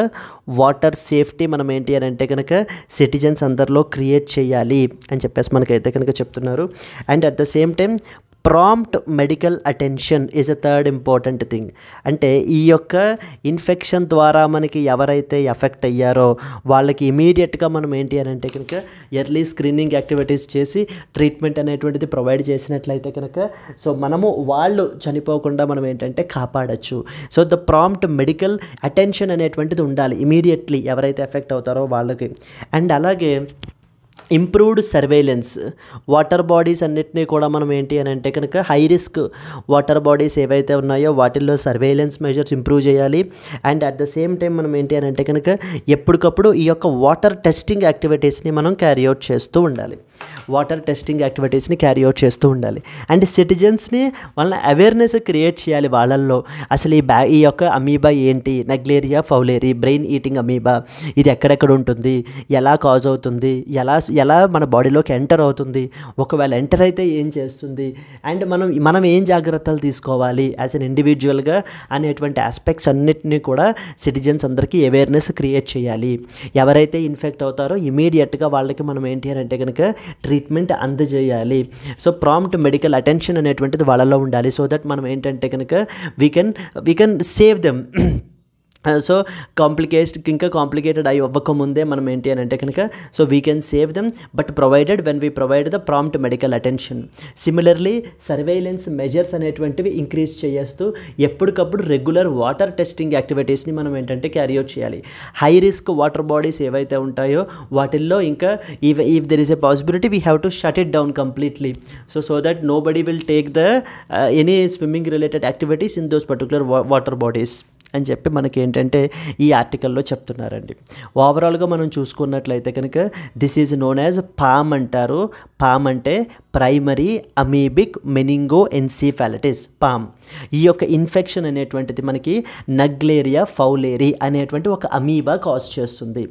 water safety మనం ఏంటి అని అంటే కనుక citizens అందరిలో క్రియేట్ చేయాలి అని చెప్పేసి మనకైతే కనుక చెప్తున్నారు. And at the same time prompt medical attention is a third important thing. అంటే ఈ యొక్క ఇన్ఫెక్షన్ ద్వారా మనకి ఎవరైతే ఎఫెక్ట్ అయ్యారో వాళ్ళకి ఇమీడియట్గా మనం ఏంటి అని అంటే కనుక ఎర్లీ స్క్రీనింగ్ యాక్టివిటీస్ చేసి ట్రీట్మెంట్ అనేటువంటిది ప్రొవైడ్ చేసినట్లయితే కనుక సో మనము వాళ్ళు చనిపోకుండా మనం ఏంటంటే కాపాడచ్చు. So the prompt medical attention అనేటువంటిది ఉండాలి ఇమీడియట్లీ ఎవరైతే ఎఫెక్ట్ అవుతారో వాళ్ళకి. అండ్ అలాగే ఇంప్రూవ్డ్ సర్వేలెన్స్, వాటర్ బాడీస్ అన్నిటినీ కూడా మనం ఏంటి అని అంటే కనుక హై రిస్క్ వాటర్ బాడీస్ ఏవైతే ఉన్నాయో వాటిల్లో సర్వేలెన్స్ మెజర్స్ ఇంప్రూవ్ చేయాలి. And at the same time మనం ఏంటి అని అంటే కనుక ఎప్పటికప్పుడు ఈ యొక్క వాటర్ టెస్టింగ్ యాక్టివిటీస్ని మనం క్యారీ అవుట్ చేస్తూ ఉండాలి. అండ్ సిటిజన్స్ని వాళ్ళ అవేర్నెస్ క్రియేట్ చేయాలి వాళ్ళల్లో. అసలు ఈ యొక్క అమీబా ఏంటి, Naegleria fowleri brain eating amoeba, ఇది ఎక్కడెక్కడ ఉంటుంది, ఎలా కాజ్ అవుతుంది, ఎలా మన బాడీలోకి ఎంటర్ అవుతుంది, ఒకవేళ ఎంటర్ అయితే ఏం చేస్తుంది, అండ్ మనం ఏం జాగ్రత్తలు తీసుకోవాలి యాజ్ అన్ ఇండివిజువల్గా అనేటువంటి ఆస్పెక్ట్స్ అన్నిటినీ కూడా సిటిజన్స్ అందరికీ అవేర్నెస్ క్రియేట్ చేయాలి. ఎవరైతే ఇన్ఫెక్ట్ అవుతారో ఇమీడియట్గా వాళ్ళకి మనం ఏంటి అని అంటే కనుక ట్రీట్మెంట్ అందజేయాలి. సో ప్రాంప్ట్ మెడికల్ అటెన్షన్ అనేటువంటిది వాళ్ళలో ఉండాలి. సో దట్ మనం ఏంటంటే కనుక we can save them. So ఇంకా కాంప్లికేటెడ్ అయ్యి అవ్వకముందే మనం ఏంటి అని అంటే కనుక so we can save them, but provided when we provide the prompt medical attention. Similarly surveillance measures అనేటువంటివి ఇంక్రీజ్ చేస్తూ ఎప్పటికప్పుడు రెగ్యులర్ వాటర్ టెస్టింగ్ యాక్టివిటీస్ని మనం ఏంటంటే క్యారీ అవుట్ చేయాలి. హై రిస్క్ వాటర్ బాడీస్ ఏవైతే ఉంటాయో వాటిల్లో ఇంకా if there is a possibility we have to shut it down completely. So that no body will take the any swimming related activities in those particular water bodies అని చెప్పి మనకి ఏంటంటే ఈ ఆర్టికల్లో చెప్తున్నారండి. ఓవరాల్గా మనం చూసుకున్నట్లయితే కనుక this is known as palm అంటారు. పామ్ అంటే ప్రైమరీ అమీబిక్ మెనింగో ఎన్సీఫాలిటిస్, పామ్. ఈ యొక్క ఇన్ఫెక్షన్ అనేటువంటిది మనకి నగ్లేరియా ఫౌలేరీ అనేటువంటి ఒక అమీబా కాజ్ చేస్తుంది.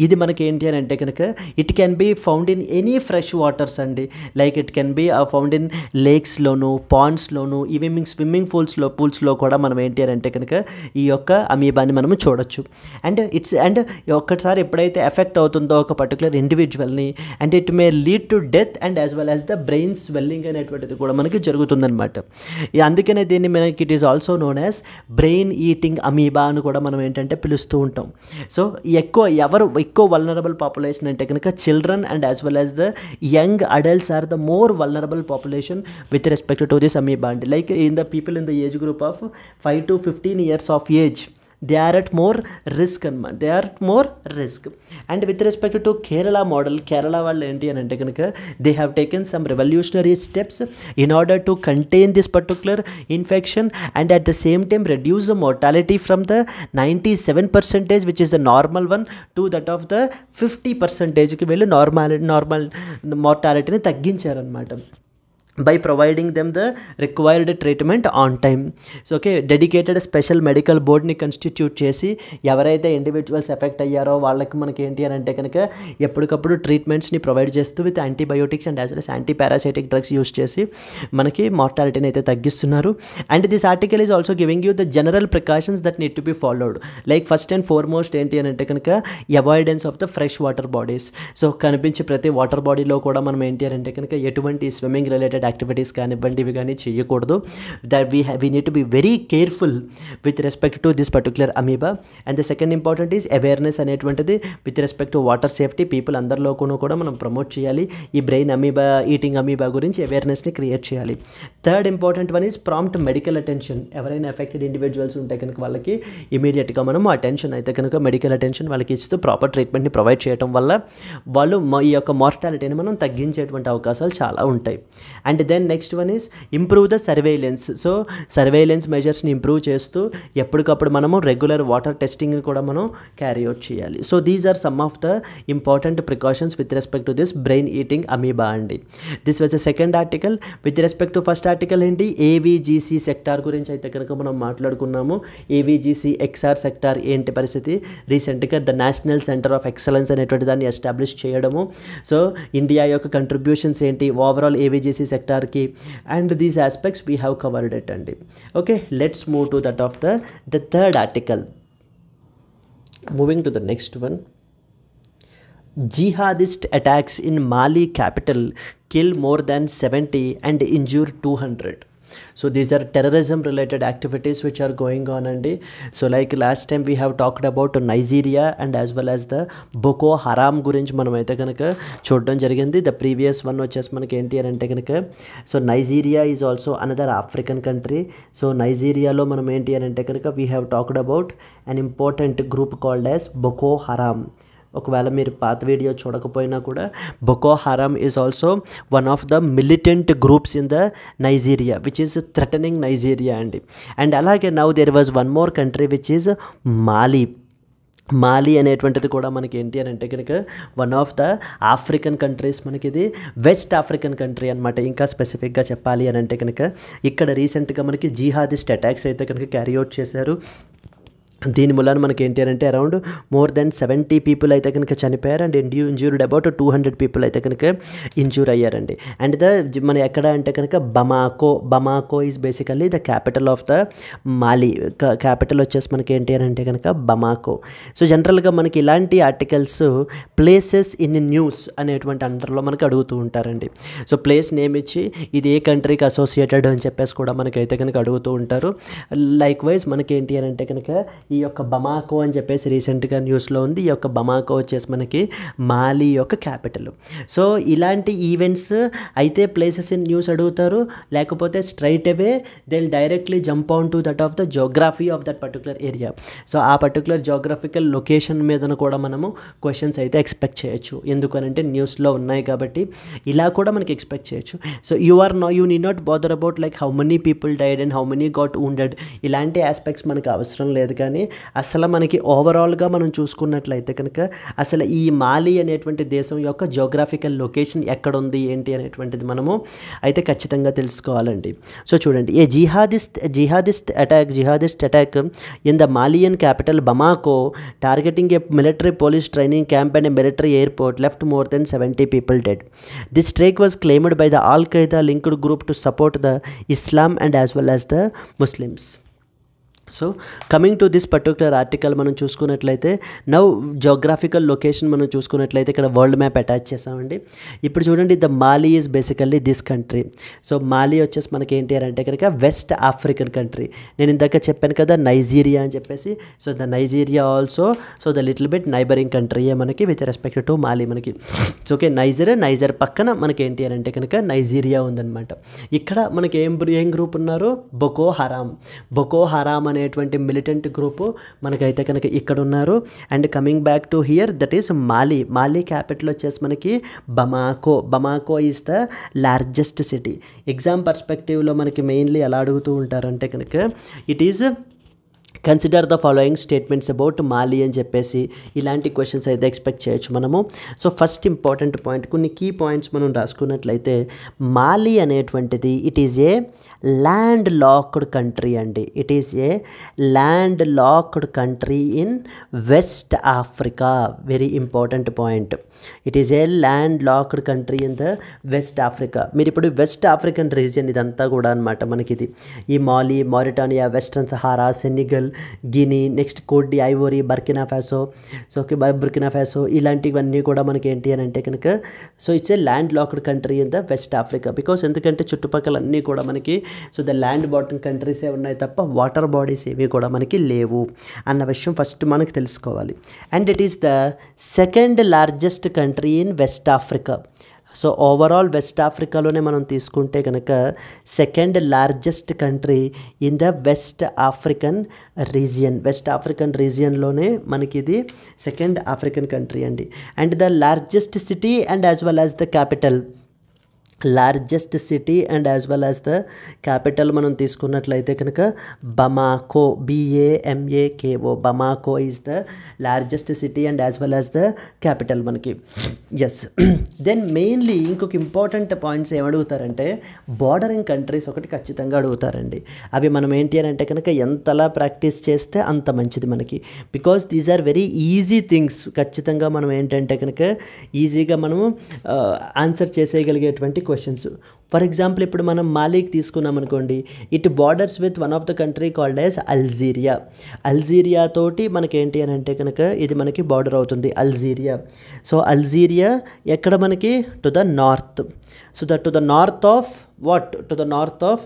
ఇది మనకి ఏంటి అని అంటే కనుక it can be found in any fresh waters అండి. Like it can be found in లేక్స్లోను, పాండ్స్లోను, ఈవెన్ స్విమ్మింగ్ పూల్స్లో కూడా మనం ఏంటి అని అంటే కనుక ఈ యొక్క అమీబాని మనము చూడొచ్చు. అండ్ ఒక్కసారి ఎప్పుడైతే ఎఫెక్ట్ అవుతుందో ఒక పర్టికులర్ ఇండివిజువల్ని, and it may lead to death and as well as the brain swelling అనేటువంటిది కూడా మనకి జరుగుతుందన్నమాట. అందుకనే దీన్ని మనకి it is also known as brain eating amoeba అని కూడా మనం ఏంటంటే పిలుస్తూ ఉంటాం. సో ఎక్కువ వల్నరబుల్ పాపులేషన్ అంటే కనుక children and as well as the young adults are the more vulnerable population with respect to this amoeba అండి. Like in the people in the age group of 5 to 15 years of age, they are at more risk and with respect to Kerala model, Kerala వాళ్ళు ఏంటి అని అంటే కనుక they have taken some revolutionary steps in order to contain this particular infection and at the same time reduce the mortality from the 97% which is the normal one to that of the 50% కి వెళ్ళి normal mortality ని తగ్గించారనమాట. by providing them the required treatment on time. So okay, dedicated special medical board ని constitute చేసి ఎవరైతే individuals effect అయ్యారో వాళ్ళకి మనకి ఏంటి అని అంటే కనుక ఎప్పటికప్పుడు ట్రీట్మెంట్స్ని ప్రొవైడ్ చేస్తూ with antibiotics and as well as antiparasitic drugs use చేసి మనకి మార్టాలిటీని అయితే తగ్గిస్తున్నారు. And this article is also giving you the general precautions that need to be followed. Like first and foremost ఏంటి అని అంటే కనుక avoidance of the fresh water bodies. So కనిపించే ప్రతి వాటర్ బాడీలో కూడా మనం ఏంటి అని అంటే కనుక ఎటువంటి స్విమ్మింగ్ రిలేటెడ్ యాక్టివిటీస్ కానివ్వండి ఇవి కానీ చేయకూడదు. That we need to be very careful with respect to this particular amoeba. And the second important is awareness అనేటువంటిది with respect to water safety. People అందరిలోనూ కూడా మనం ప్రమోట్ చేయాలి. ఈ బ్రెయిన్ అమీబా ఈటింగ్ అమీబా గురించి అవేర్నెస్ని క్రియేట్ చేయాలి. Third important one is prompt medical attention. ఎవరైనా affected individuals ఉంటే కనుక వాళ్ళకి ఇమీడియట్గా మనం అటెన్షన్ అయితే కనుక మెడికల్ అటెన్షన్ వాళ్ళకి ఇస్తూ ప్రాపర్ ట్రీట్మెంట్ని ప్రొవైడ్ చేయడం వల్ల వాళ్ళు ఈ యొక్క మార్టాలిటీని మనం తగ్గించేటువంటి అవకాశాలు చాలా ఉంటాయి. And then next one is improve the surveillance. So surveillance మెజర్స్ని ఇంప్రూవ్ చేస్తూ ఎప్పటికప్పుడు మనము రెగ్యులర్ వాటర్ టెస్టింగ్ని కూడా మనం క్యారీ అవుట్ చేయాలి. So these are some of the important precautions with respect to this brain eating amoeba అండి. This was the second article. With respect to first article ఏంటి, ఏవిజిసి సెక్టార్ గురించి అయితే కనుక మనం మాట్లాడుకున్నాము. ఏవిజిసి ఎక్స్ఆర్ సెక్టార్ ఏంటి పరిస్థితి, రీసెంట్గా the national centre of excellence అనేటువంటి దాన్ని ఎస్టాబ్లిష్ చేయడము. సో ఇండియా యొక్క కంట్రిబ్యూషన్స్ ఏంటి ఓవరాల్ ఏవిజిసి సెక్టార్కి, and these aspects we have covered it and okay, let's move to that of the third article. Moving to the next one, jihadist attacks in Mali capital kill more than 70 and injure 200. So these are terrorism related activities which are going on, and so like last time we have talked about Nigeria and as well as the Boko Haram గురించి మనం అయితే కనుక చూడడం జరిగింది. The previous one వచ్చేసి మనకి ఏంటి అని అంటే కనుక so Nigeria is also another African country. So నైజీరియాలో మనం ఏంటి అని అంటే కనుక we have talked about an important group called as Boko Haram. ఒకవేళ మీరు పాత వీడియో చూడకపోయినా కూడా Boko Haram is also one of the militant groups in the Nigeria which is threatening Nigeria అండి. అండ్ అలాగే now there was one more country which is Mali అనేటువంటిది కూడా మనకి ఏంటి అని అంటే కనుక one of the African countries, మనకి ఇది వెస్ట్ ఆఫ్రికన్ కంట్రీ అనమాట. ఇంకా స్పెసిఫిక్గా చెప్పాలి అని అంటే కనుక ఇక్కడ రీసెంట్గా మనకి జిహాదిస్ట్ అటాక్స్ అయితే కనుక క్యారీ అవుట్ చేశారు. దీని మూలాన మనకి ఏంటి అని అంటే అరౌండ్ మోర్ దెన్ 70 పీపుల్ అయితే కనుక చనిపోయారు అండ్ ఇంజ్యూర్డ్ అబౌట్ 200 పీపుల్ అయితే కనుక ఇంజ్యూర్ అయ్యారండి. అండ్ మన ఎక్కడ అంటే కనుక Bamako is basically the capital of the Mali. Capital వచ్చేసి మనకి ఏంటి అని అంటే కనుక బమాకో. సో జనరల్గా మనకి ఇలాంటి ఆర్టికల్స్ ప్లేసెస్ ఇన్ న్యూస్ అనేటువంటి అండర్లో మనకి అడుగుతూ ఉంటారండి. సో ప్లేస్ నేమ్ ఇచ్చి ఇది ఏ కంట్రీకి అసోసియేటెడ్ అని చెప్పేసి కూడా మనకైతే కనుక అడుగుతూ ఉంటారు. లైక్ వైజ్ మనకి ఏంటి అని అంటే కనుక ఈ యొక్క బమాకో అని చెప్పేసి రీసెంట్గా న్యూస్లో ఉంది. ఈ యొక్క బమాకో వచ్చేసి మనకి మాలి యొక్క క్యాపిటల్. సో ఇలాంటి ఈవెంట్స్ అయితే ప్లేసెస్ ఇన్ న్యూస్ అడుగుతారు, లేకపోతే straight away they will directly jump on to that of the geography of that particular area. So ఆ పర్టికులర్ జోగ్రఫికల్ లొకేషన్ మీదన కూడా మనము క్వశ్చన్స్ అయితే ఎక్స్పెక్ట్ చేయొచ్చు. ఎందుకనంటే న్యూస్లో ఉన్నాయి కాబట్టి ఇలా కూడా మనకి ఎక్స్పెక్ట్ చేయొచ్చు. So you need not bother about like how many people died and how many got wounded, ఇలాంటి ఆస్పెక్ట్స్ మనకు అవసరం లేదు. కానీ అసలు మనకి ఓవరాల్గా మనం చూసుకున్నట్లయితే కనుక అసలు ఈ మాలి అనేటువంటి దేశం యొక్క జోగ్రాఫికల్ లొకేషన్ ఎక్కడుంది ఏంటి అనేటువంటిది మనము అయితే ఖచ్చితంగా తెలుసుకోవాలండి. సో చూడండి, a jihadist attack in the Malian capital Bamako targeting a military police training camp and a military airport left more than 70 people dead. This strike was claimed by the al Qaeda linked group to support the Islam and as well as the Muslims. So coming to this particular article మనం చూసుకున్నట్లయితే now geographical location మనం చూసుకున్నట్లయితే ఇక్కడ world map attach చేసామండి. ఇప్పుడు చూడండి, the Mali is basically this country. So Mali వచ్చేసి మనకి ఏంటి అంటే కనుక వెస్ట్ ఆఫ్రికన్ కంట్రీ. నేను ఇందాక చెప్పాను కదా నైజీరియా అని చెప్పేసి. So the Nigeria also so the little bit neighbouring కంట్రీయే మనకి విత్ రెస్పెక్ట్ టు మాలి మనకి. సో ఓకే, నైజర్ పక్కన మనకి ఏంటి అంటే కనుక నైజీరియా ఉందన్నమాట. ఇక్కడ మనకి ఏం గ్రూప్ ఉన్నారు? బొకో హరామ్ అనేటువంటి మిలిటెంట్ గ్రూపు మనకైతే కనుక ఇక్కడ ఉన్నారు. And coming back to here that is Mali capital వచ్చేసి మనకి Bamako is the largest city. Exam పర్స్పెక్టివ్లో మనకి మెయిన్లీ ఎలా అడుగుతూ ఉంటారంటే కనుక it is consider the following statements about Mali అని చెప్పేసి ఇలాంటి క్వశ్చన్స్ అయితే ఎక్స్పెక్ట్ చేయొచ్చు మనము. సో ఫస్ట్ ఇంపార్టెంట్ పాయింట్, కొన్ని కీ పాయింట్స్ మనం రాసుకున్నట్లయితే మాలి అనేటువంటిది it is a land locked country అండి. It is a land locked country in west Africa. Very important point. It is a land locked country in the west Africa. మీరు ఇప్పుడు west African region ఇదంతా కూడా అనమాట మనకి ఇది. ఈ Mali, Mauritania, western Sahara, Senegal, Guinea, next Cote d'Ivoire, Burkina Faso ఇలాంటివన్నీ కూడా మనకి ఏంటి అని అంటే కనుక so it's a land locked country in the west Africa. Because ఎందుకంటే చుట్టుపక్కల అన్నీ కూడా మనకి సో ద ల్యాండ్ బాటమ్ కంట్రీసే ఉన్నాయి తప్ప వాటర్ బాడీస్ ఏవి కూడా మనకి లేవు అన్న విషయం ఫస్ట్ మనకి తెలుసుకోవాలి. And it is the second largest country in west Africa. So overall west ఆఫ్రికాలోనే మనం తీసుకుంటే కనుక second largest country in the west African రీజియన్లోనే మనకి ఇది సెకండ్ ఆఫ్రికన్ కంట్రీ అండి. And the largest city and as well as the capital మనం తీసుకున్నట్లయితే కనుక Bamako, BAMAKO, Bamako is the largest city and as well as the capital మనకి. Yes, then mainly ఇంకొక important points ఏమడుగుతారంటే bordering countries ఒకటి ఖచ్చితంగా అడుగుతారండి. అవి మనం ఏంటి అని అంటే కనుక ఎంతలా ప్రాక్టీస్ చేస్తే అంత మంచిది మనకి. Because these are very easy things. ఖచ్చితంగా మనం ఏంటంటే కనుక ఈజీగా మనము ఆన్సర్ చేసేయగలిగేటువంటి క్వశ్చన్స్. ఫర్ ఎగ్జాంపుల్ ఇప్పుడు మనం మాలీకి తీసుకున్నాం అనుకోండి, it borders with one of the country called as Algeria. Algeria తోటి మనకేంటి అని అంటే కనుక ఇది మనకి బార్డర్ అవుతుంది అల్జీరియా. సో అల్జీరియా ఎక్కడ మనకి to the north. So that to the north of what, to the north of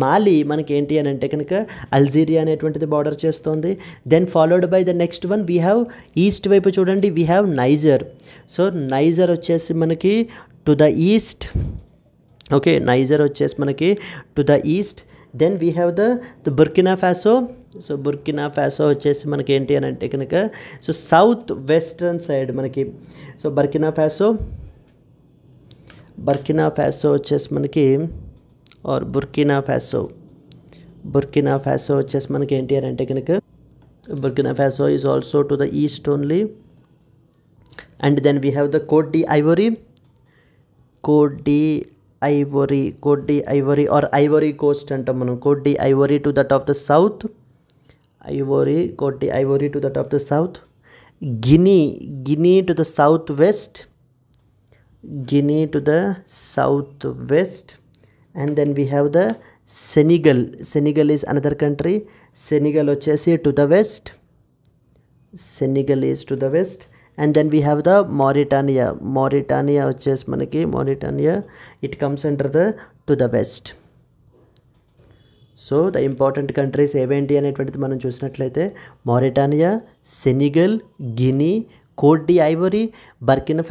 Mali మనకి ఏంటి అని అంటే కనుక అల్జీరియా అనేటువంటిది బార్డర్ చేస్తుంది. Then followed by the next one we have east వైపు చూడండి, we have Niger. So Niger వచ్చేసి మనకి to the east. Okay, Niger వచ్చేసి మనకి to the east. Then we have the Burkina Faso. So Burkina Faso వచ్చేసి మనకి ఏంటి అని అంటే కనుక సో సౌత్ వెస్ట్రన్ సైడ్ మనకి. సో బుర్కినా ఫాసో వచ్చేసి మనకి ఆర్ బుర్కినా ఫాసో వచ్చేసి మనకి ఏంటి అని అంటే కనుక Burkina Faso is also to the east only. And then we have the coat D Ivory or Ivory Coast అంటాం మనం. Côte D Ivory to that of the south. Côte D Ivory to that of the south. Guinea to the south west. And then we have the Senegal. Senegal is another country. Senegal వచ్చేసి to the west. And then we have the Mauritania వచ్చేసి మనకి it comes under the to the west. So the important countries ఏవేంటి అనేటువంటిది మనం చూసినట్లయితే Mauritania, Senegal, Guinea, Cote D Ivory, Burkina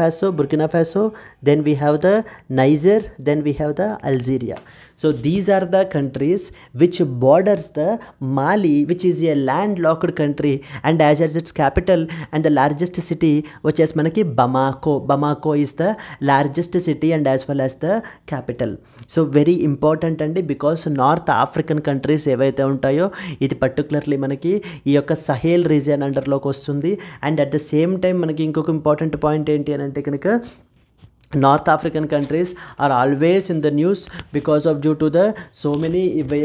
Faso, then we have the Niger, then we have the Algeria. So these are the countries which borders the Mali, which is a landlocked country, and as its capital and the largest city which is manaki Bamako is the largest city and as well as the capital. So very important and because North African countries ఏవైతే ఉంటాయో ఇది particularly మనకి ఈ యొక్క Sahel region అండర్లోకి వస్తుంది. And at the same time మనకి ఇంకొక ఇంపార్టెంట్ పాయింట్ ఏంటి అని అంటే కనుక north African countries are always in the news because of due to the so many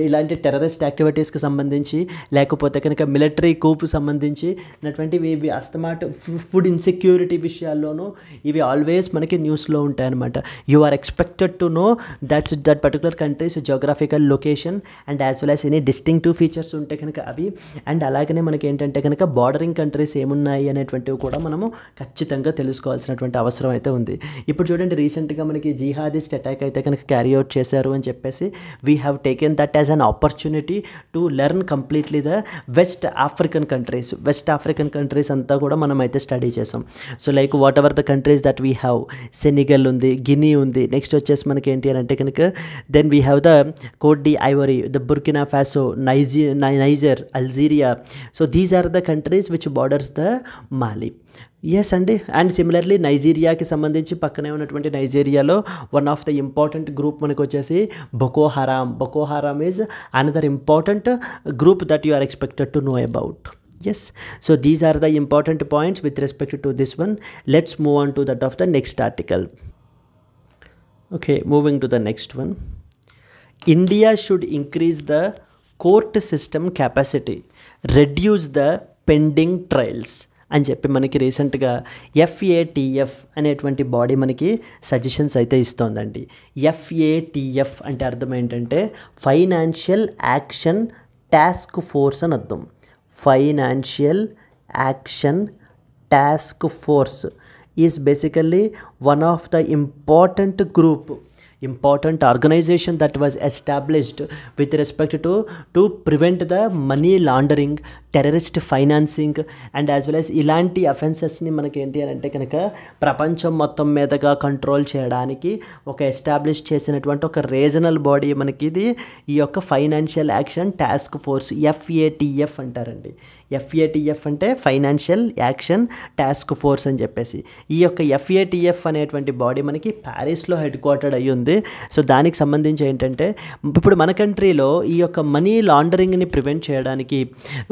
ఇలాంటి టెర్రరిస్ట్ యాక్టివిటీస్కి సంబంధించి లేకపోతే కనుక మిలిటరీ కూపు సంబంధించి అటువంటివి ఇవి అస్తమాట ఫుడ్ ఇన్సెక్యూరిటీ విషయాల్లోనూ ఇవి ఆల్వేస్ మనకి న్యూస్లో ఉంటాయన్నమాట. You are expected to know that particular countries geographical location and as well as any distinctive features ఉంటే కనుక అవి. అండ్ అలాగనే మనకి ఏంటంటే కనుక బార్డరింగ్ కంట్రీస్ ఏమున్నాయి అనేటువంటివి కూడా మనము ఖచ్చితంగా తెలుసుకోవాల్సినటువంటి అవసరం అయితే ఉంది. ఇప్పుడు చూడండి రీసెంట్గా మనకి జిహాదిస్ట్ అటాక్ అయితే కనుక క్యారీ అవుట్ చేశారు అని చెప్పేసి we have taken that as an opportunity to learn completely the west African countries అంతా కూడా మనం అయితే స్టడీ చేసాం. So like whatever the countries that we have, Senegal ఉంది, గినీ ఉంది, నెక్స్ట్ వచ్చేసి మనకి ఏంటి అని అంటే కనుక then we have the coat D Ivory, the Burkina Faso, Niger, Algeria. So these are the countries which borders the Mali. Yes అండి. And similarly నైజీరియాకి సంబంధించి పక్కనే ఉన్నటువంటి నైజీరియాలో one of the important group మనకు వచ్చేసి Boko Haram is another important group that you are expected to know about. Yes, so these are the important points with respect to this one. Let's move on to that of the next article. Okay, moving to the next one. India should increase the court system capacity, reduce the pending trials అని చెప్పి మనకి రీసెంట్గా FATF అనేటువంటి body మనకి suggestions అయితే ఇస్తోందండి. FATF అంటే అర్థం ఏంటంటే ఫైనాన్షియల్ యాక్షన్ టాస్క్ ఫోర్స్ అని అర్థం. Financial action task force is basically one of the important organization that was established with respect to prevent the money laundering, terrorist financing and as well as ఇలాంటి అఫెన్సెస్ని మనకి ఏంటి అని అంటే కనుక ప్రపంచం మొత్తం మీదగా కంట్రోల్ చేయడానికి ఒక ఎస్టాబ్లిష్ చేసినటువంటి ఒక రీజనల్ బాడీ మనకి ఇది ఈ యొక్క financial action task force FATF అంటారండి. FATF అంటే ఫైనాన్షియల్ యాక్షన్ టాస్క్ ఫోర్స్ అని చెప్పేసి. ఈ యొక్క FATF అనేటువంటి బాడీ మనకి ప్యారిస్లో హెడ్ క్వార్టర్డ్ అయ్యి ఉంది. సో దానికి సంబంధించి ఏంటంటే ఇప్పుడు మన కంట్రీలో ఈ యొక్క మనీ లాండరింగ్ని ప్రివెంట్ చేయడానికి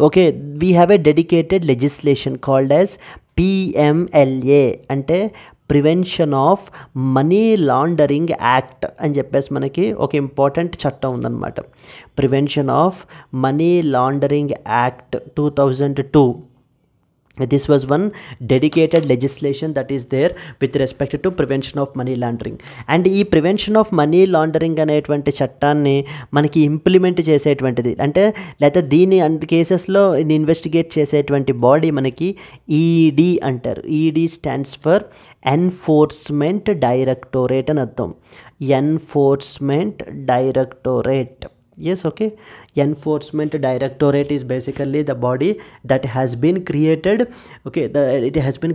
okay we have a dedicated legislation called as PMLA అంటే prevention of money laundering act అని చెప్పేసి మనకి ఒక ఇంపార్టెంట్ చట్టం ఉందన్నమాట. Prevention of money laundering act 2002 This was one dedicated legislation that is there with respect to prevention of money laundering. And ఈ prevention of money laundering అనేటువంటి చట్టాన్ని మనకి ఇంప్లిమెంట్ చేసేటువంటిది అంటే లేదా దీని అన్ని కేసెస్లో ఇన్వెస్టిగేట్ చేసేటువంటి బాడీ మనకి ఈడీ అంటారు. ఈడీ స్టాండ్స్ ఫర్ ఎన్ఫోర్స్మెంట్ డైరెక్టోరేట్ అని అర్థం. Enforcement డైరెక్టోరేట్. Yes, okay. Enforcement Directorate is basically the body that has been created. Okay, that has been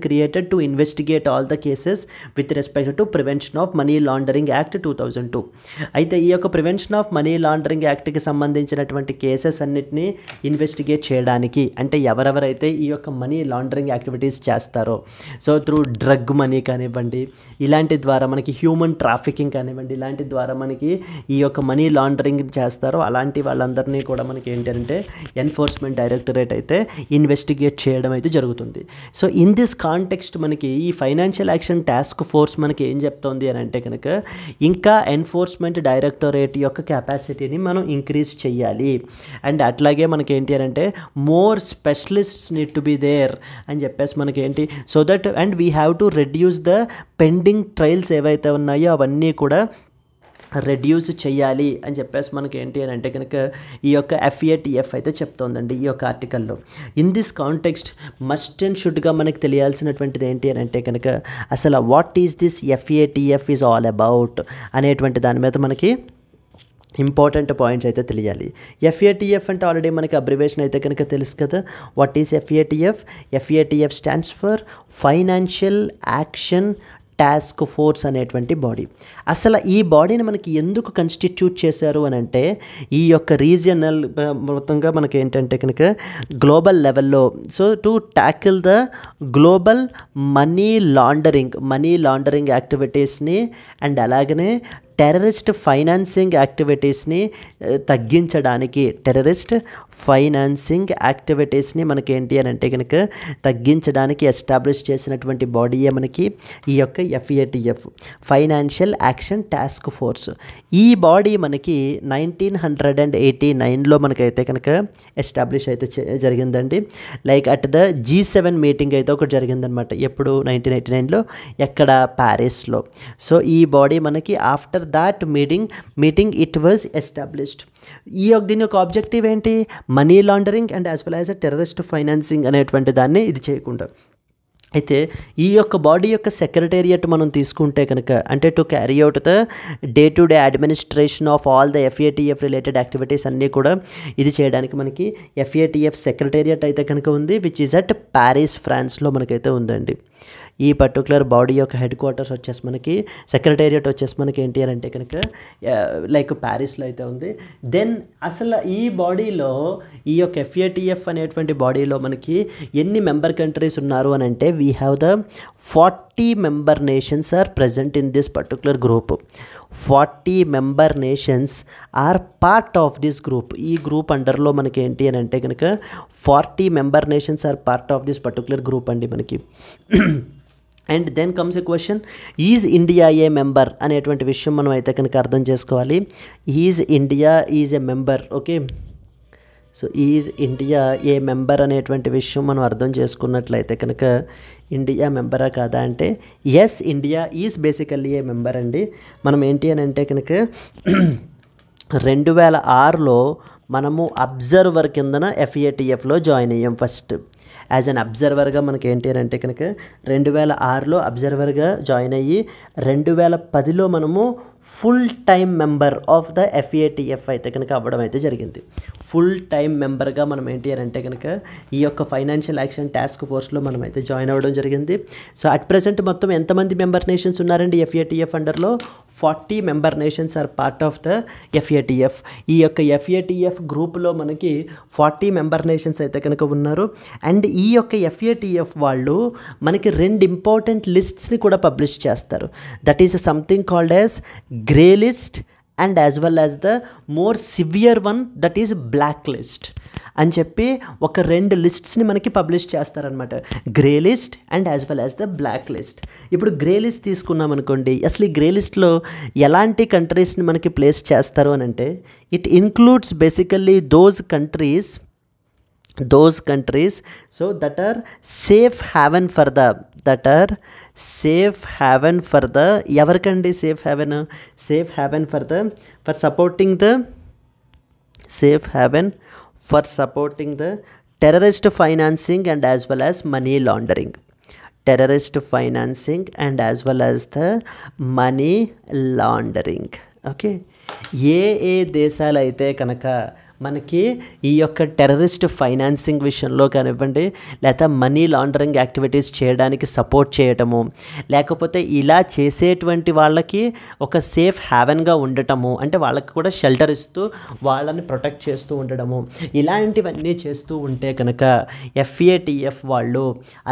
created to investigate all the cases with respect to Prevention of Money Laundering Act 2002. అయితే ఈ యొక్క prevention of money laundering యాక్ట్కి సంబంధించినటువంటి cases అన్నిటినీ investigate చేయడానికి అంటే ఎవరెవరైతే ఈ యొక్క మనీ లాండరింగ్ యాక్టివిటీస్ చేస్తారో సో త్రూ డ్రగ్ మనీ కానివ్వండి ఇలాంటి ద్వారా మనకి హ్యూమన్ ట్రాఫికింగ్ కానివ్వండి ఇలాంటి ద్వారా మనకి ఈ యొక్క మనీ లాండరింగ్ చేస్తారో అలాంటి వాళ్ళందరినీ కూడా మనకి ఏంటంటే ఎన్ఫోర్స్మెంట్ డైరెక్టరేట్ అయితే ఇన్వెస్టిగేట్ చేయడం అయితే జరుగుతుంది. సో ఇన్ దిస్ కాంటెక్స్ట్ మనకి ఈ ఫైనాన్షియల్ యాక్షన్ టాస్క్ ఫోర్స్ మనకి ఏం చెప్తోంది అని అంటే కనుక ఇంకా ఎన్ఫోర్స్మెంట్ డైరెక్టరేట్ యొక్క కెపాసిటీని మనం ఇంక్రీజ్ చేయాలి అండ్ అట్లాగే మనకి ఏంటి అని అంటే more specialists need to be there అని చెప్పేసి మనకి ఏంటి so that and we have to reduce the pending trials ఏవైతే ఉన్నాయో అవన్నీ కూడా రెడ్యూస్ చేయాలి అని చెప్పేసి మనకి ఏంటి అని అంటే కనుక ఈ యొక్క FATF అయితే చెప్తోందండి ఈ యొక్క ఆర్టికల్లో. In this context must and షుడ్గా మనకి తెలియాల్సినటువంటిది ఏంటి అని అంటే కనుక అసలు what is this FATF is all about అనేటువంటి దాని మీద మనకి ఇంపార్టెంట్ పాయింట్స్ అయితే తెలియాలి. FATF అంటే ఆల్రెడీ మనకి అబ్రివేషన్ అయితే కనుక తెలుసు కదా. What is FATF? FATF stands for financial action task force అనేటువంటి బాడీ. అసలు ఈ బాడీని మనకి ఎందుకు కన్స్టిట్యూట్ చేశారు అని అంటే ఈ యొక్క రీజియనల్ మొత్తంగా మనకి ఏంటంటే కనుక గ్లోబల్ లెవెల్లో so to tackle the global money laundering యాక్టివిటీస్ని అండ్ అలాగనే టెర్రరిస్ట్ ఫైనాన్సింగ్ యాక్టివిటీస్ని తగ్గించడానికి మనకి ఏంటి అని అంటే కనుక తగ్గించడానికి ఎస్టాబ్లిష్ చేసినటువంటి బాడీయే మనకి ఈ యొక్క FATF financial action task force. ఈ బాడీ మనకి 1989లో మనకైతే కనుక ఎస్టాబ్లిష్ అయితే జరిగిందండి. Like at the G7 meeting అయితే ఒకటి జరిగిందనమాట. ఎప్పుడు 1989లో ఎక్కడ ప్యారిస్లో. సో ఈ బాడీ మనకి after that meeting it was established. దీని యొక్క ఆబ్జెక్టివ్ ఏంటి money laundering and as well as terrorist financing అనేటువంటి దాన్ని ఇది చేయకుండా. అయితే ఈ యొక్క బాడీ యొక్క సెక్రటేరియట్ మనం తీసుకుంటే కనుక అంటే to carry out the day to day administration of all the FATF related activities అన్నీ కూడా ఇది చేయడానికి మనకి FATF సెక్రటేరియట్ అయితే కనుక ఉంది విచ్ ఈజ్ అట్ ప్యారిస్ ఫ్రాన్స్లో మనకైతే ఉందండి. ఈ పర్టికులర్ బాడీ యొక్క హెడ్ క్వార్టర్స్ వచ్చేసి మనకి సెక్రటేరియట్ వచ్చేసి మనకి ఏంటి అని అంటే కనుక లైక్ ప్యారిస్లో అయితే ఉంది. దెన్ అసలు ఈ బాడీలో ఈ యొక్క FATF అనేటువంటి బాడీలో మనకి ఎన్ని మెంబర్ కంట్రీస్ ఉన్నారు అని అంటే we have the 40 member nations are present in this particular group. 40 member nations are part of this group. ఈ గ్రూప్ అండర్లో మనకి ఏంటి అని అంటే కనుక 40 member nations are part of this particular group అండి మనకి. And then comes a question is India a member అనేటువంటి విషయం మనం అయితే కనుక అర్థం చేసుకోవాలి. Is India is a member. Okay, so is India a member అనేటువంటి విషయం మనం అర్థం చేసుకున్నట్లయితే కనుక ఇండియా మెంబరా కాదా అంటే yes, India is basically a member అండి. మనం ఏంటి అని అంటే కనుక 2006లో మనము అబ్జర్వర్ కిందన FATFలో జాయిన్ అయ్యాం. ఫస్ట్ యాజ్ అన్ అబ్జర్వర్గా మనకి ఏంటి అని అంటే కనుక 2006లో అబ్జర్వర్గా జాయిన్ అయ్యి 2010లో మనము full time member of the FATF అయితే కనుక అవ్వడం అయితే జరిగింది. ఫుల్ టైమ్ మెంబర్గా మనం ఏంటి అని అంటే కనుక ఈ యొక్క ఫైనాన్షియల్ యాక్షన్ టాస్క్ ఫోర్స్లో మనం అయితే జాయిన్ అవ్వడం జరిగింది. సో అట్ ప్రెసెంట్ మొత్తం ఎంతమంది మెంబర్ నేషన్స్ ఉన్నారండి FATF అండర్లో? 40 member nations are part of the FATF. ఈ యొక్క FATF గ్రూప్లో మనకి 40 మెంబర్ నేషన్స్ అయితే కనుక ఉన్నారు. అండ్ ఈ యొక్క FATF వాళ్ళు మనకి 2 ఇంపార్టెంట్ లిస్ట్స్ని కూడా పబ్లిష్ చేస్తారు. That is something called as grey list and as well as the more severe one that is black list అని చెప్పి ఒక 2 లిస్ట్స్ని మనకి పబ్లిష్ చేస్తారనమాట. Grey list and as well as the black list. ఇప్పుడు grey list తీసుకున్నాం అనుకోండి, అసలు ఈ గ్రే లిస్ట్లో ఎలాంటి కంట్రీస్ని మనకి ప్లేస్ చేస్తారు అని అంటే it includes basically those countries those countries so that are safe haven for the ఎవరికండి safe haven for supporting the safe haven for supporting the terrorist financing and as well as money laundering. Terrorist financing and as well as the money laundering. Okay, ఏ దేశాలు అయితే కనుక మనకి ఈ యొక్క terrorist financing విషయంలో కానివ్వండి, లేకపోతే మనీ లాండరింగ్ యాక్టివిటీస్ చేయడానికి సపోర్ట్ చేయటము, లేకపోతే ఇలా చేసేటువంటి వాళ్ళకి ఒక సేఫ్ హ్యావెన్గా ఉండటము, అంటే వాళ్ళకి కూడా షెల్టర్ ఇస్తూ వాళ్ళని ప్రొటెక్ట్ చేస్తూ ఉండడము, ఇలాంటివన్నీ చేస్తూ ఉంటే కనుక FATF వాళ్ళు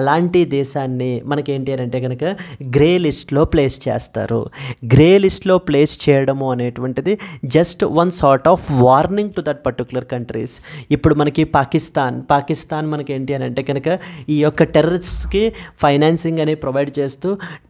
అలాంటి దేశాన్ని మనకేంటి అని అంటే కనుక గ్రే లిస్ట్లో ప్లేస్ చేస్తారు. గ్రే లిస్ట్లో ప్లేస్ చేయడము అనేటువంటిది just one sort of warning to that particular countries. ఇప్పుడు మనకి పాకిస్తాన్ మనకి ఏంటి అని అంటే కనుక ఈ యొక్క టెర్రరిస్ట్కి ఫైనాన్సింగ్ అనేది ప్రొవైడ్ చేస్తూ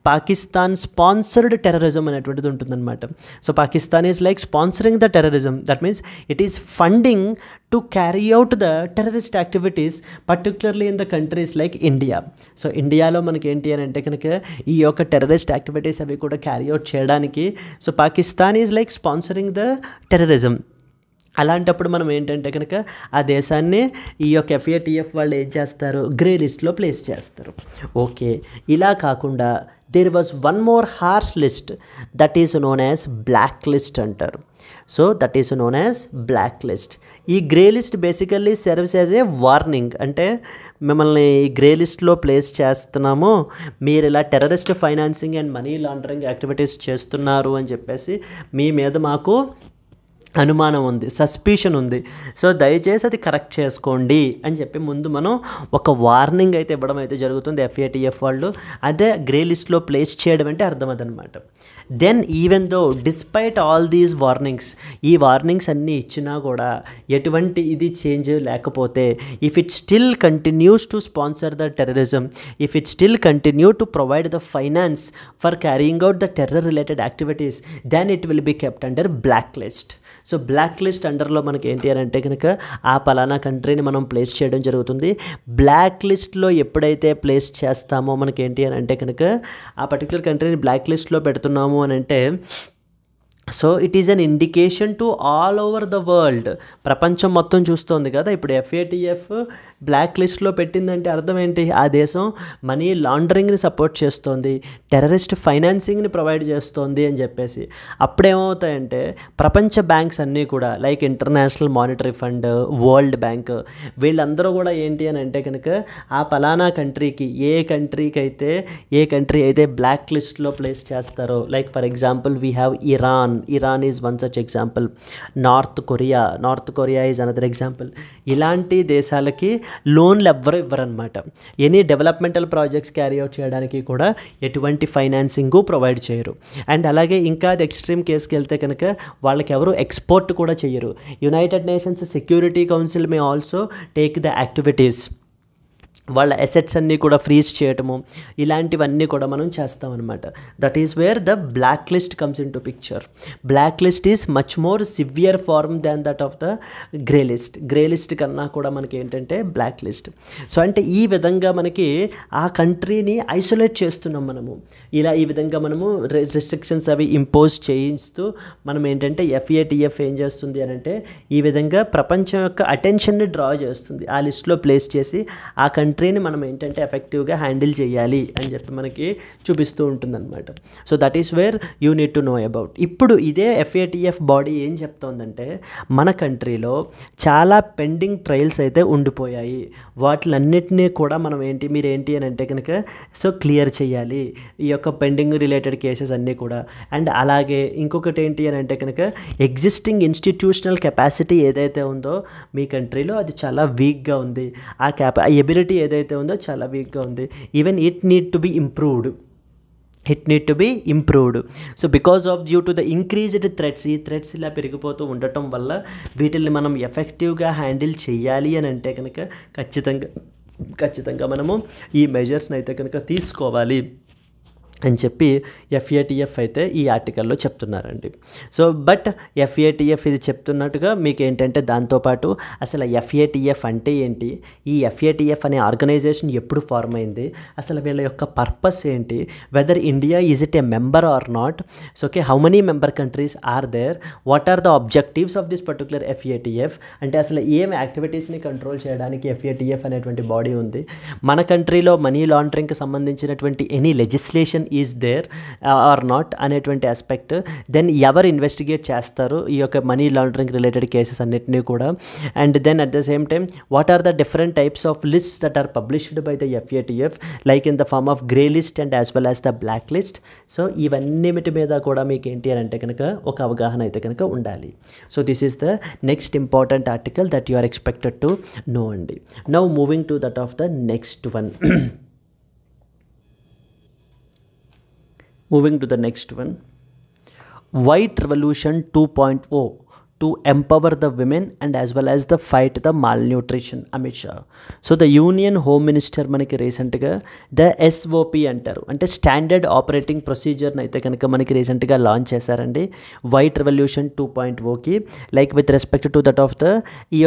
పాకిస్తాన్ స్పాన్సర్డ్ టెర్రరిజం అనేటువంటిది ఉంటుందన్నమాట. So Pakistan is like sponsoring the terrorism, that means it is funding to carry out the terrorist activities particularly in the countries like India. So ఇండియాలో మనకి ఏంటి అని అంటే కనుక ఈ యొక్క టెర్రరిస్ట్ యాక్టివిటీస్ అవి కూడా క్యారీ అవుట్ చేయడానికి so Pakistan is like sponsoring the terrorism. అలాంటప్పుడు మనం ఏంటంటే కనుక ఆ దేశాన్ని ఈ యొక్క FATF వాళ్ళు ఏం చేస్తారు, గ్రే లిస్ట్లో ప్లేస్ చేస్తారు. ఓకే, ఇలా కాకుండా there was one more harsh list that is known as black list అంటారు. So that is known as black list. ఈ grey list basically serves as a warning, అంటే మిమ్మల్ని ఈ గ్రే లిస్ట్లో ప్లేస్ చేస్తున్నాము, మీరు ఇలా terrorist financing and money laundering activities చేస్తున్నారు అని చెప్పేసి మీ మీద మాకు అనుమానం ఉంది, సస్పిషన్ ఉంది, సో దయచేసి అది కరెక్ట్ చేసుకోండి అని చెప్పి ముందు మనం ఒక వార్నింగ్ అయితే ఇవ్వడం అయితే జరుగుతుంది FATF వాళ్ళు. అదే గ్రే లిస్ట్లో ప్లేస్ చేయడం అంటే అర్థం అదనమాట. Then even though despite all these warnings, ఈ వార్నింగ్స్ అన్నీ ఇచ్చినా కూడా ఎటువంటి ఇది చేంజ్ లేకపోతే, if it still continues to sponsor the terrorism, if it still continue to provide the finance for carrying out the terror related activities, then it will be kept under black list. So black list అండర్లో మనకి ఏంటి అని అంటే కనుక ఆ పలానా కంట్రీని మనం place చేయడం జరుగుతుంది. బ్లాక్ లిస్ట్లో ఎప్పుడైతే ప్లేస్ చేస్తామో మనకి ఏంటి అని అంటే కనుక ఆ పర్టికులర్ కంట్రీని బ్లాక్ లిస్ట్లో పెడుతున్నాము అని అంటే so it is an indication to all over the world. ప్రపంచం మొత్తం చూస్తోంది కదా, ఇప్పుడు FATF బ్లాక్ లిస్ట్లో పెట్టిందంటే అర్థం ఏంటి, ఆ దేశం మనీ లాండరింగ్ని సపోర్ట్ చేస్తోంది, టెర్రరిస్ట్ ఫైనాన్సింగ్ని ప్రొవైడ్ చేస్తోంది అని చెప్పేసి. అప్పుడేమవుతాయంటే ప్రపంచ బ్యాంక్స్ అన్నీ కూడా like international monetary fund, world bank, వీళ్ళందరూ కూడా ఏంటి అని అంటే కనుక ఆ పలానా కంట్రీకి ఏ కంట్రీ అయితే బ్లాక్ లిస్ట్లో ప్లేస్ చేస్తారో, like for example we have Iran is one such example. North Korea is another example. ఇలాంటి దేశాలకి లోన్లు ఎవ్వరు ఇవ్వరనమాట. Any developmental projects carry out చేయడానికి కూడా ఎటువంటి ఫైనాన్సింగ్ ప్రొవైడ్ చేయరు. అండ్ అలాగే ఇంకా అది ఎక్స్ట్రీమ్ కేసుకి వెళ్తే కనుక వాళ్ళకి ఎవరు ఎక్స్పోర్ట్ కూడా చేయరు. United nations security council may also take the activities, వాళ్ళ అసెట్స్ అన్నీ కూడా ఫ్రీజ్ చేయటము, ఇలాంటివన్నీ కూడా మనం చేస్తామన్నమాట. That is where the black list comes into picture. Black list is much more severe form than that of the grey list. Grey list కన్నా కూడా మనకి ఏంటంటే బ్లాక్ లిస్ట్. సో అంటే ఈ విధంగా మనకి ఆ కంట్రీని ఐసోలేట్ చేస్తున్నాం మనము. ఈ విధంగా మనము రెస్ట్రిక్షన్స్ అవి ఇంపోజ్ చేయిస్తూ మనం ఏంటంటే FATF ఏం చేస్తుంది అని అంటే ఈ విధంగా ప్రపంచం యొక్క అటెన్షన్ని డ్రా చేస్తుంది. ఆ లిస్ట్లో ప్లేస్ చేసి ఆ కంట్రీని మనం ఏంటంటే ఎఫెక్టివ్గా హ్యాండిల్ చేయాలి అని చెప్పి మనకి చూపిస్తూ ఉంటుందన్నమాట. So that is where you need to know about. ఇప్పుడు ఇదే FATF బాడీ ఏం చెప్తోందంటే మన కంట్రీలో చాలా పెండింగ్ ట్రయల్స్ అయితే ఉండిపోయాయి, వాటిలన్నిటినీ కూడా మనం మీరు ఏంటి అని అంటే కనుక సో క్లియర్ చేయాలి ఈ యొక్క పెండింగ్ రిలేటెడ్ కేసెస్ అన్నీ కూడా. అండ్ అలాగే ఇంకొకటి ఏంటి అని అంటే కనుక ఎగ్జిస్టింగ్ ఇన్స్టిట్యూషనల్ కెపాసిటీ ఏదైతే ఉందో మీ కంట్రీలో అది చాలా వీక్గా ఉంది, ఆ ఎబిలిటీ ఏదైతే ఉందో చాలా వీక్గా ఉంది. Even it need to be improved. So because of due to the increased threats, ఈ థ్రెట్స్ ఇలా పెరిగిపోతూ ఉండటం వల్ల వీటిని మనం ఎఫెక్టివ్గా హ్యాండిల్ చేయాలి అని అంటే కనుక ఖచ్చితంగా మనము ఈ మెజర్స్ని అయితే కనుక తీసుకోవాలి అని చెప్పి FATF అయితే ఈ ఆర్టికల్లో చెప్తున్నారండి. సో బట్ FATF ఇది చెప్తున్నట్టుగా మీకు ఏంటంటే దాంతోపాటు అసలు FATF అంటే ఏంటి, ఈ FATF అనే ఆర్గనైజేషన్ ఎప్పుడు ఫార్మ్ అయింది, అసలు వీళ్ళ యొక్క పర్పస్ ఏంటి, whether India is it a member or not, so okay how many member countries are there, what are the objectives of this particular FATF, అంటే అసలు ఏం యాక్టివిటీస్ని కంట్రోల్ చేయడానికి FATF అనేటువంటి బాడీ ఉంది, మన కంట్రీలో మనీ లాండరింగ్కి సంబంధించినటువంటి any legislation is there or not అనేటువంటి ఆస్పెక్ట్, దెన్ ఎవరు ఇన్వెస్టిగేట్ చేస్తారు ఈ యొక్క మనీ లాండరింగ్ రిలేటెడ్ కేసెస్ అన్నిటినీ కూడా, and then at the same time what are the different types of lists that are published by the FATF like in the form of grey list and as well as the black list. So ఇవన్నిటి మీద కూడా మీకు ఏంటి అని అంటే కనుక ఒక అవగాహన అయితే కనుక ఉండాలి. So this is the next important article that you are expected to know అండి. Now moving to that of the next one. Moving to the next one, White Revolution 2.0 to empower the women and as well as the fight the malnutrition, Amit Shah. So the Union Home Minister మనకి రీసెంట్గా the SOP అంటారు, అంటే standard operating ప్రొసీజర్ని అయితే కనుక మనకి రీసెంట్గా launch చేశారండి white revolution 2.0కి. Like with respect to that of the ఈ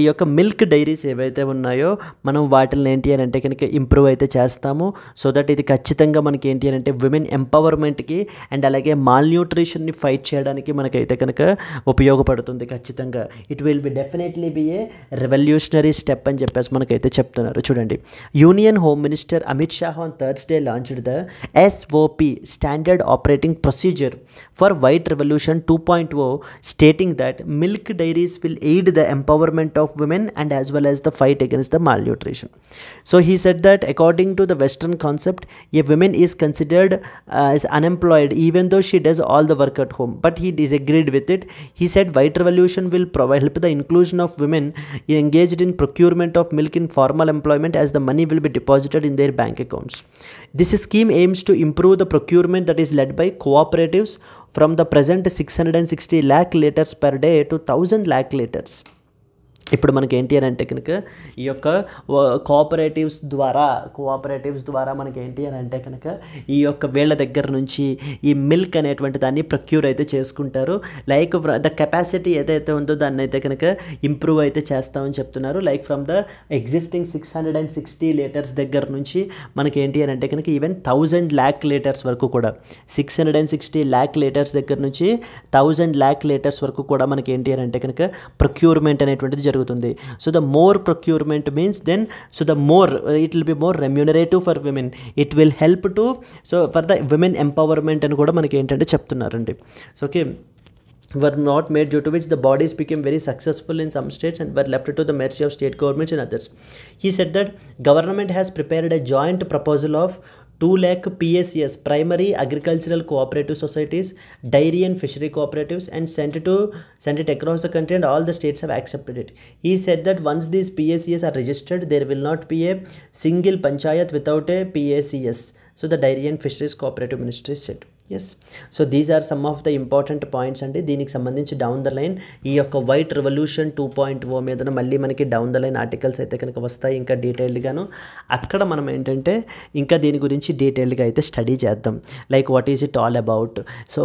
యొక్క మిల్క్ డైరీస్ ఏవైతే ఉన్నాయో మనం వాటిని ఏంటి అని అంటే కనుక ఇంప్రూవ్ అయితే చేస్తాము. సో దట్ ఇది ఖచ్చితంగా మనకి ఏంటి అని అంటే విమెన్ ఎంపవర్మెంట్కి అండ్ అలాగే మాల్న్యూట్రిషన్ని ఫైట్ చేయడానికి మనకైతే కనుక ఉపయోగపడుతుంది ఖచ్చితంగా. It will be definitely be A revolutionary step అని చెప్పేసి మనకైతే చెప్తున్నారు. చూడండి, union home minister Amit Shah on Thursday launched the SOP standard operating procedure for white revolution 2.0 stating that milk diaries will aid the empowerment of women and as well as the fight against the malnutrition. So he said that according to the Western concept, a woman is considered as unemployed even though she does all the work at home, but he disagreed with it. He said white revolution will help the inclusion of women engaged in procurement of milk in formal employment as the money will be deposited in their bank accounts. This scheme aims to improve the procurement that is led by cooperatives from the present 660 lakh liters per day to 1000 lakh liters. ఇప్పుడు మనకి ఏంటి అని అంటే కనుక ఈ యొక్క cooperatives ద్వారా మనకి ఏంటి అని అంటే కనుక ఈ యొక్క వీళ్ళ దగ్గర నుంచి ఈ మిల్క్ అనేటువంటి దాన్ని ప్రొక్యూర్ అయితే చేసుకుంటారు. లైక్ ద కెపాసిటీ ఏదైతే ఉందో దాన్ని అయితే కనుక ఇంప్రూవ్ అయితే చేస్తామని చెప్తున్నారు. Like from the existing 660 litres దగ్గర నుంచి మనకి ఏంటి అని అంటే కనుక ఈవెన్ 1000 lakh లీటర్స్ వరకు కూడా 660 lakh లీటర్స్ దగ్గర నుంచి 1000 lakh లీటర్స్ వరకు కూడా మనకి ఏంటి అని అంటే కనుక ప్రొక్యూర్మెంట్ అనేటువంటిది జరుగుతుంది. So the more procurement means then the more it will be more remunerative for women. It will help to for the women empowerment అని కూడా మనకి ఏంటంటే చెప్తున్నారండి. So okay were not made, due to which the bodies became very successful in some states and were left to the mercy of state governments and others. He said that government has prepared a joint proposal of 2 lakh PSCS, primary agricultural cooperative societies, dairy and fishery cooperatives, and sent it across the country, and all the states have accepted it. He said that once these PSCS are registered, there will not be a single panchayat without a PSCS. So the dairy and fisheries cooperative ministry said. Yes, so these are some of the important points అండి. దీనికి సంబంధించి down the line ఈ యొక్క white revolution 2.0 మీద మళ్ళీ మనకి down the line articles అయితే కనుక వస్తాయి ఇంకా డీటెయిల్డ్గాను. అక్కడ మనం ఏంటంటే ఇంకా దీని గురించి డీటెయిల్డ్గా అయితే స్టడీ చేద్దాం. Like what is it all about, so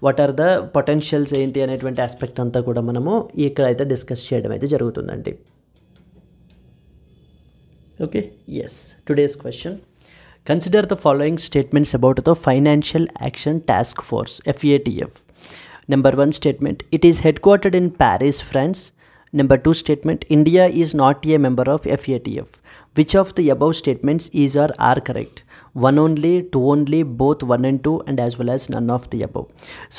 what are the potentials ఏంటి అనేటువంటి ఆస్పెక్ట్ అంతా కూడా మనము ఇక్కడ అయితే డిస్కస్ చేయడం అయితే జరుగుతుందండి. Okay, yes, today's question. Consider the following statements about the Financial Action Task Force, FATF. Number 1 statement, it is headquartered in Paris, France. Number 2 statement, India is not a member of FATF. Which of the above statements is or are correct? 1 only, 2 only, both 1 and 2, and as well as none of the above.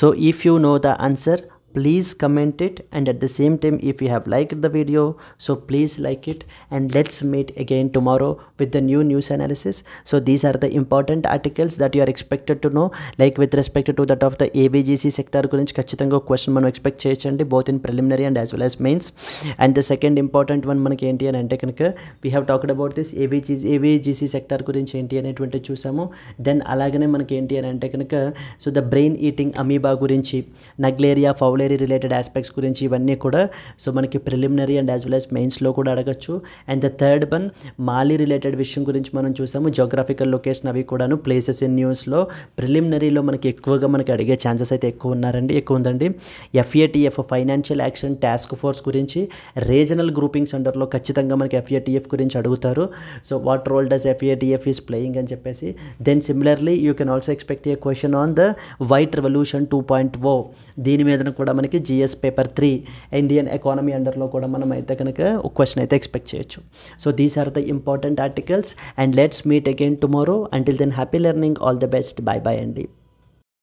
So if you know the answer, please comment it, and at the same time if you have liked the video, so please like it, and let's meet again tomorrow with the new news analysis. So these are the important articles that you are expected to know, like with respect to that of the ABGC sector gurinchi ఖచ్చితంగా question మనం expect చేయొచ్చండి, both in preliminary and as well as mains. And the second important one మనకి ఏంటి అని అంటే కనుక we have talked about this ABGC sector గురించి ఏంటి అనేటువంటి చూసాము. దెన్ అలాగనే మనకి ఏంటి అని అంటే కనుక so the brain eating amoeba గురించి, Naegleria fowleri vocabulary related aspects గురించి ఇవన్నీ కూడా సో మనకి preliminary and as well as మెయిన్స్లో కూడా అడగచ్చు. And the third one Mali related విషయం గురించి మనం చూసాము. జియోగ్రాఫికల్ లొకేషన్ అవి కూడాను ప్లేసెస్ ఇన్ న్యూస్లో ప్రిలిమినరీలో మనకి ఎక్కువగా మనకి అడిగే ఛాన్సెస్ అయితే ఎక్కువ ఉందండి. FATF financial action task force గురించి రీజనల్ గ్రూపింగ్స్ అండర్లో ఖచ్చితంగా మనకి FATF గురించి అడుగుతారు. So what role does FATF is playing అని చెప్పేసి. Then similarly you can also expect a question on the white revolution 2.0. దీని మీద కూడా మనకి GS పేపర్ 3 ఇండియన్ ఎకానమీ అండర్లో కూడా మనం అయితే కనుక ఒక క్వశ్చన్ అయితే ఎక్స్పెక్ట్ చేయొచ్చు. So these are the important articles and let's meet again tomorrow. Until then happy learning, all the best, bye bye అండి.